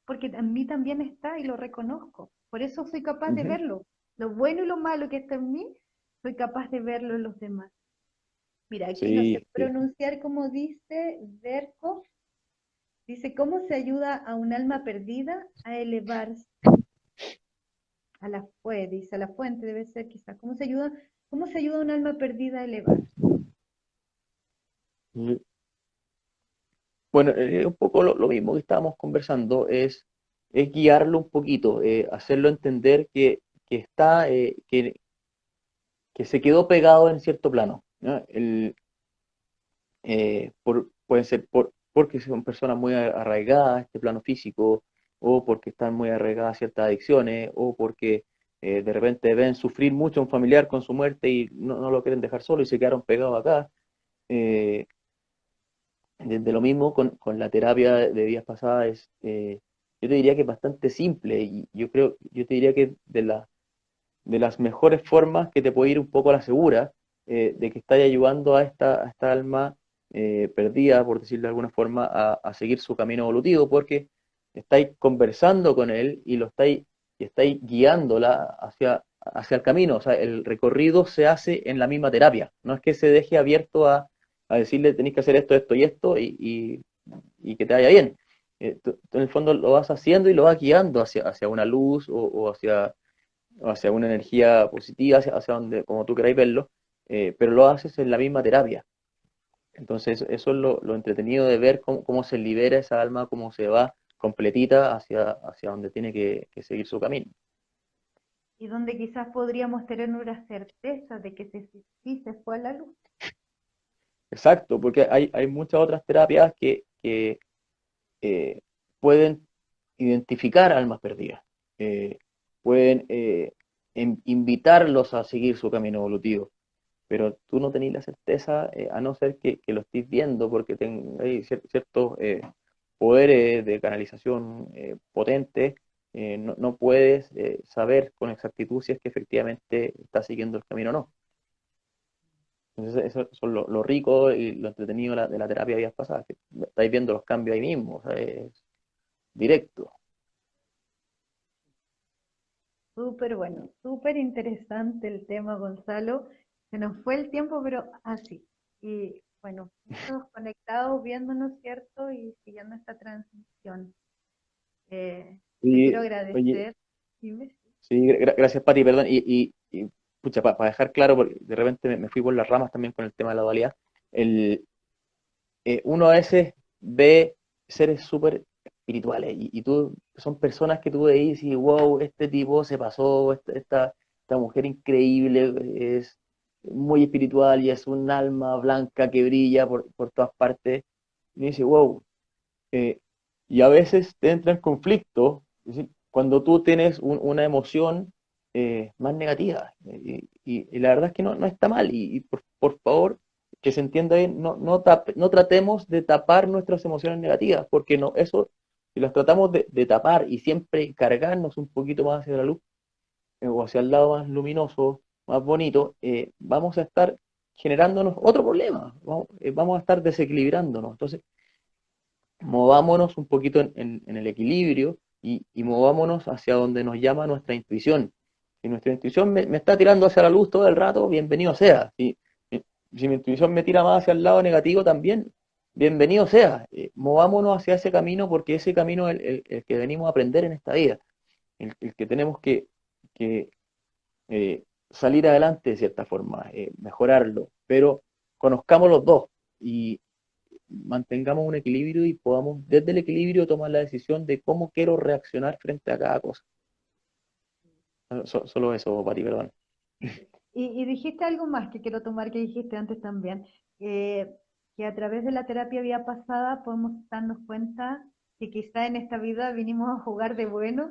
S1: porque en mí también está y lo reconozco. Por eso soy capaz de
S2: ujú.
S1: verlo. Lo bueno y lo malo que está en mí, soy capaz de verlo en los demás. Mira, aquí no sé
S2: Sí, sí.
S1: pronunciar como dice Verco. Dice, ¿cómo se ayuda a un alma perdida a elevarse a la fuente? Dice, a la fuente debe ser quizá. Cómo se ayuda a un alma perdida a elevarse?
S2: Bueno, un poco lo mismo que estábamos conversando es guiarlo un poquito, hacerlo entender que está, que se quedó pegado en cierto plano, ¿no? Pueden ser porque son personas muy arraigadas a este plano físico, o porque están muy arraigadas a ciertas adicciones, o porque de repente ven sufrir mucho a un familiar con su muerte y no lo quieren dejar solo y se quedaron pegados acá. Eh, de lo mismo con la terapia de vidas pasadas, yo te diría que es bastante simple y yo te diría que de las mejores formas que te puede ir un poco a la segura, de que estás ayudando a esta alma perdida, por decirlo de alguna forma, a seguir su camino evolutivo, porque estáis conversando con él y estáis guiándola hacia el camino. O sea, el recorrido se hace en la misma terapia. No es que se deje abierto a decirle tenéis que hacer esto, esto y esto y que te vaya bien. Tú en el fondo lo vas haciendo y lo vas guiando hacia una luz o hacia una energía positiva, hacia donde, como tú queráis verlo, pero lo haces en la misma terapia. Entonces, eso es lo entretenido de ver cómo se libera esa alma, cómo se va completita hacia donde tiene que seguir su camino.
S1: Y donde quizás podríamos tener una certeza de que sí se fue a la luz.
S2: Exacto, porque hay muchas otras terapias que eh, pueden identificar almas perdidas, eh, pueden invitarlos a seguir su camino evolutivo, pero tú no tenés la certeza, a no ser que lo estés viendo, porque hay ciertos poderes de canalización potentes, no puedes saber con exactitud si es que efectivamente está siguiendo el camino o no. Entonces, eso son lo rico y lo entretenido de la terapia de vidas pasadas, que estáis viendo los cambios ahí mismo, o sea, es directo.
S1: Súper bueno, súper interesante el tema, Gonzalo. Se nos fue el tiempo, pero así. Y bueno, muchos conectados viéndonos, ¿cierto? Y siguiendo esta transmisión. Te quiero
S2: Y, oye,
S1: agradecer. Dime.
S2: sí, gracias, Pati, perdón. Pucha, para dejar claro, porque de repente me fui por las ramas también con el tema de la dualidad. El, Uno a veces ve seres súper espirituales y tú, son personas que tú veis y wow, este tipo se pasó, esta mujer increíble, es muy espiritual y es un alma blanca que brilla por todas partes. Y dice, wow, eh, y a veces te entra en conflicto, es decir, cuando tú tienes una emoción más negativa. Y la verdad es que no está mal. Y por favor, que se entienda bien, no tratemos de tapar nuestras emociones negativas, porque no, eso, si las tratamos de tapar y siempre cargarnos un poquito más hacia la luz, o hacia el lado más luminoso, más bonito, vamos a estar generándonos otro problema, vamos a estar desequilibrándonos. Entonces, movámonos un poquito en el equilibrio y movámonos hacia donde nos llama nuestra intuición. Si nuestra intuición me está tirando hacia la luz todo el rato, bienvenido sea. Si mi intuición me tira más hacia el lado negativo también, bienvenido sea. Movámonos hacia ese camino porque ese camino es el que venimos a aprender en esta vida, el que tenemos que salir adelante de cierta forma, mejorarlo, pero conozcamos los dos y mantengamos un equilibrio y podamos desde el equilibrio tomar la decisión de cómo quiero reaccionar frente a cada cosa. Solo eso, Pati, perdón.
S1: Y dijiste algo más que quiero tomar, que dijiste antes también, eh, que a través de la terapia vida pasada podemos darnos cuenta que quizá en esta vida vinimos a jugar de buenos,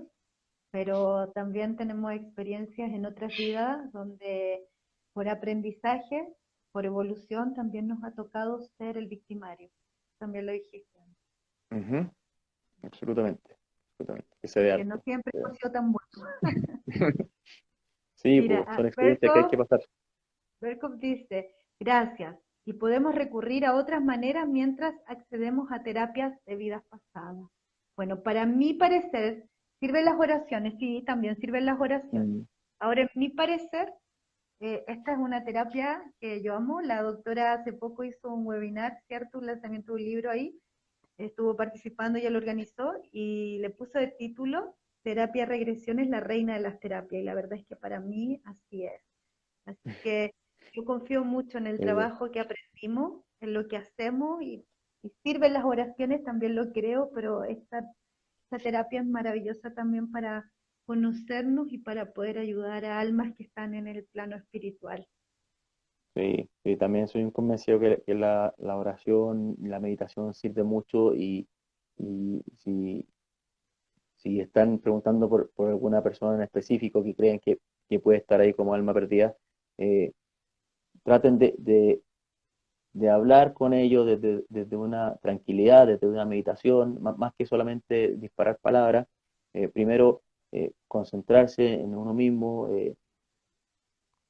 S1: pero también tenemos experiencias en otras vidas donde por aprendizaje, por evolución, también nos ha tocado ser el victimario. También lo dijiste,
S2: Ujú, absolutamente, absolutamente. Que se ve
S1: que no
S2: harto.
S1: siempre
S2: Se ve
S1: hemos
S2: harto.
S1: sido tan buenos.
S2: Sí,
S1: Mira,
S2: pues, son experiencias que hay que pasar.
S1: Berkov dice, gracias, y podemos recurrir a otras maneras mientras accedemos a terapias de vidas pasadas. Bueno, para mi parecer, sirven las oraciones, sí, también sirven las oraciones.
S2: Mm,
S1: Ahora, en mi parecer, esta es una terapia que yo amo. La doctora hace poco hizo un webinar, ¿cierto? Un lanzamiento de un libro ahí. Estuvo participando, ella lo organizó y le puso de título Terapia Regresión es la reina de las terapias. Y la verdad es que para mí así es. Así que yo confío mucho en el
S2: Eh,
S1: trabajo que aprendimos, en lo que hacemos y sirven las oraciones, también lo creo, pero esta terapia es maravillosa también para conocernos y para poder ayudar a almas que están en el plano espiritual.
S2: sí, sí, también soy un convencido que la oración y la meditación sirve mucho y si están preguntando por alguna persona en específico que creen que puede estar ahí como alma perdida, eh, traten de hablar con ellos desde una tranquilidad, desde una meditación, más que solamente disparar palabras. Primero, concentrarse en uno mismo,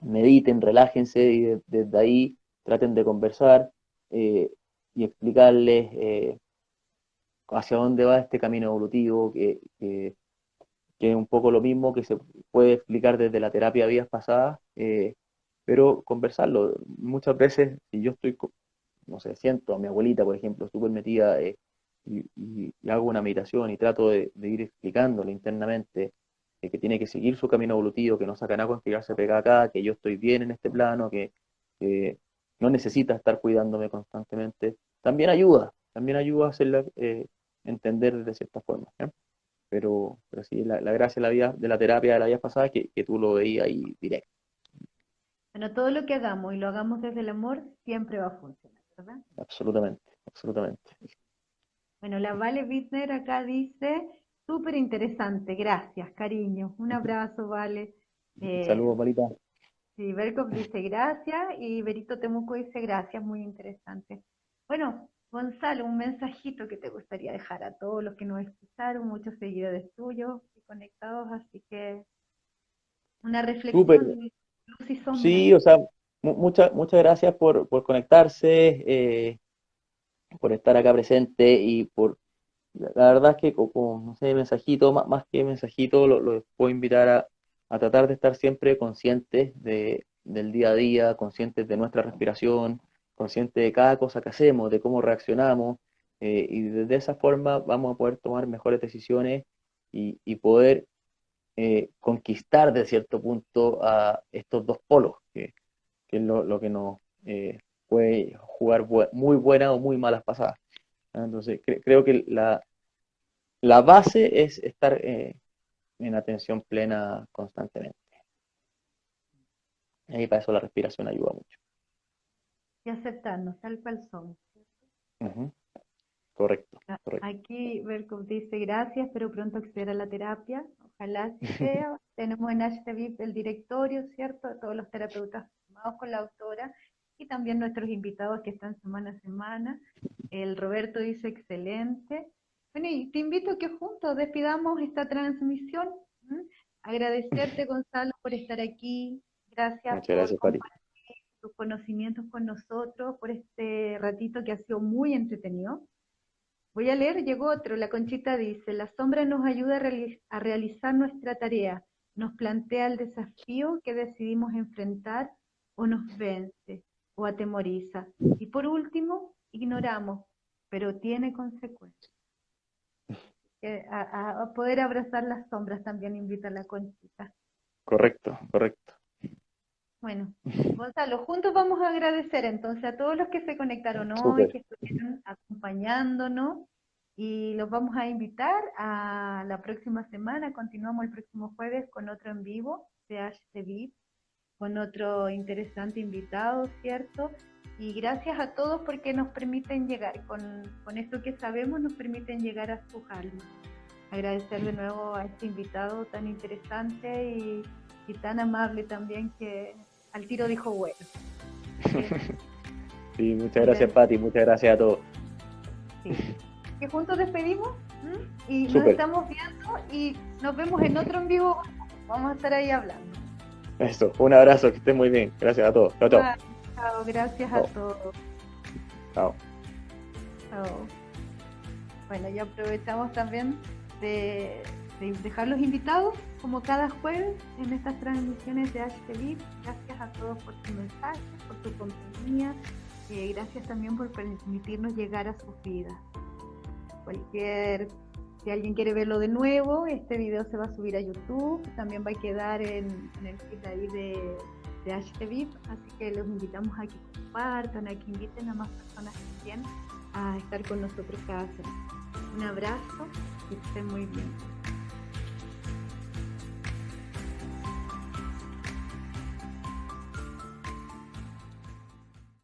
S2: mediten, relájense y desde ahí traten de conversar eh, y explicarles hacia dónde va este camino evolutivo, que es un poco lo mismo que se puede explicar desde la terapia de vidas pasadas, pero conversarlo. Muchas veces, si yo estoy, no sé, siento a mi abuelita, por ejemplo, súper metida y hago una meditación y trato de ir explicándole internamente que tiene que seguir su camino evolutivo, que no saca nada con quedarse pegada acá, que yo estoy bien en este plano, que no necesita estar cuidándome constantemente, también ayuda a hacerla entender de cierta forma. ¿Ya? Pero sí, la gracia de la vida, de la terapia de la vida pasada es que tú lo veías ahí directo.
S1: Bueno, todo lo que hagamos y lo hagamos desde el amor siempre va a funcionar, ¿verdad?
S2: Absolutamente, absolutamente.
S1: Bueno, la Vale Bittner acá dice, súper interesante, gracias, cariño. Un abrazo, Vale. Eh,
S2: Saludos, Marita.
S1: sí, Berkov dice gracias y Berito Temuco dice gracias, muy interesante. Bueno, Gonzalo, un mensajito que te gustaría dejar a todos los que nos escucharon, muchos seguidores tuyos y conectados, así que una
S2: Súper.
S1: reflexión, luz y sombra.
S2: Sí, o sea, muchas gracias por conectarse, por estar acá presente y la verdad es que no sé, mensajito, más que mensajito, lo puedo invitar a tratar de estar siempre conscientes del día a día, conscientes de nuestra respiración, conscientes de cada cosa que hacemos, de cómo reaccionamos, y de esa forma vamos a poder tomar mejores decisiones y poder conquistar de cierto punto a estos dos polos, que es lo que nos puede jugar muy buenas o muy malas pasadas. ¿Ah? Entonces, creo que la base es estar en atención plena constantemente. Y para eso la respiración ayuda mucho.
S1: Y aceptarnos tal cual somos.
S2: Ujú. Correcto, correcto.
S1: Aquí Berkov dice gracias, pero pronto acceder a la terapia. Ojalá así sea. Tenemos en HTVIP el directorio, ¿cierto? Todos los terapeutas formados con la autora y también nuestros invitados que están semana a semana. El Roberto dice excelente. Bueno, y te invito a que juntos despidamos esta transmisión. ¿M? Agradecerte, Gonzalo, por estar aquí. Gracias
S2: Muchas
S1: por
S2: gracias, Pati.
S1: compartir tus conocimientos con nosotros, por este ratito que ha sido muy entretenido. Voy a leer, llegó otro, la Conchita dice, la sombra nos ayuda a realizar nuestra tarea, nos plantea el desafío que decidimos enfrentar o nos vence o atemoriza. Y por último, ignoramos, pero tiene consecuencias. A poder abrazar las sombras también invita a la Conchita.
S2: Correcto, correcto.
S1: Bueno, Gonzalo, juntos vamos a agradecer entonces a todos los que se conectaron hoy,
S2: Súper.
S1: que estuvieron acompañándonos y los vamos a invitar a la próxima semana. Continuamos el próximo jueves con otro en vivo de HTV, con otro interesante invitado, ¿cierto? Y gracias a todos porque nos permiten llegar, con esto que sabemos, nos permiten llegar a sus almas. Agradecer de nuevo a este invitado tan interesante y tan amable también que al tiro dijo bueno.
S2: Sí, muchas gracias, Pati. Muchas gracias a todos.
S1: Sí. Que juntos despedimos y nos
S2: Súper.
S1: estamos viendo y nos vemos en otro en vivo. Vamos a estar ahí hablando.
S2: Eso, un abrazo, que estén muy bien. Gracias a todos. Chao, chao.
S1: Bye. Chao, gracias a
S2: Chao.
S1: todos.
S2: Chao.
S1: Chao. Bueno, ya aprovechamos también de dejarlos invitados como cada jueves en estas transmisiones de HTV. Gracias a todos por su mensaje, por su compañía. Gracias también por permitirnos llegar a sus vidas. Si alguien quiere verlo de nuevo, este video se va a subir a YouTube, también va a quedar en el feed ahí de HTV, así que los invitamos a que compartan, a que inviten a más personas también a estar con nosotros cada semana. Un abrazo y que estén muy bien.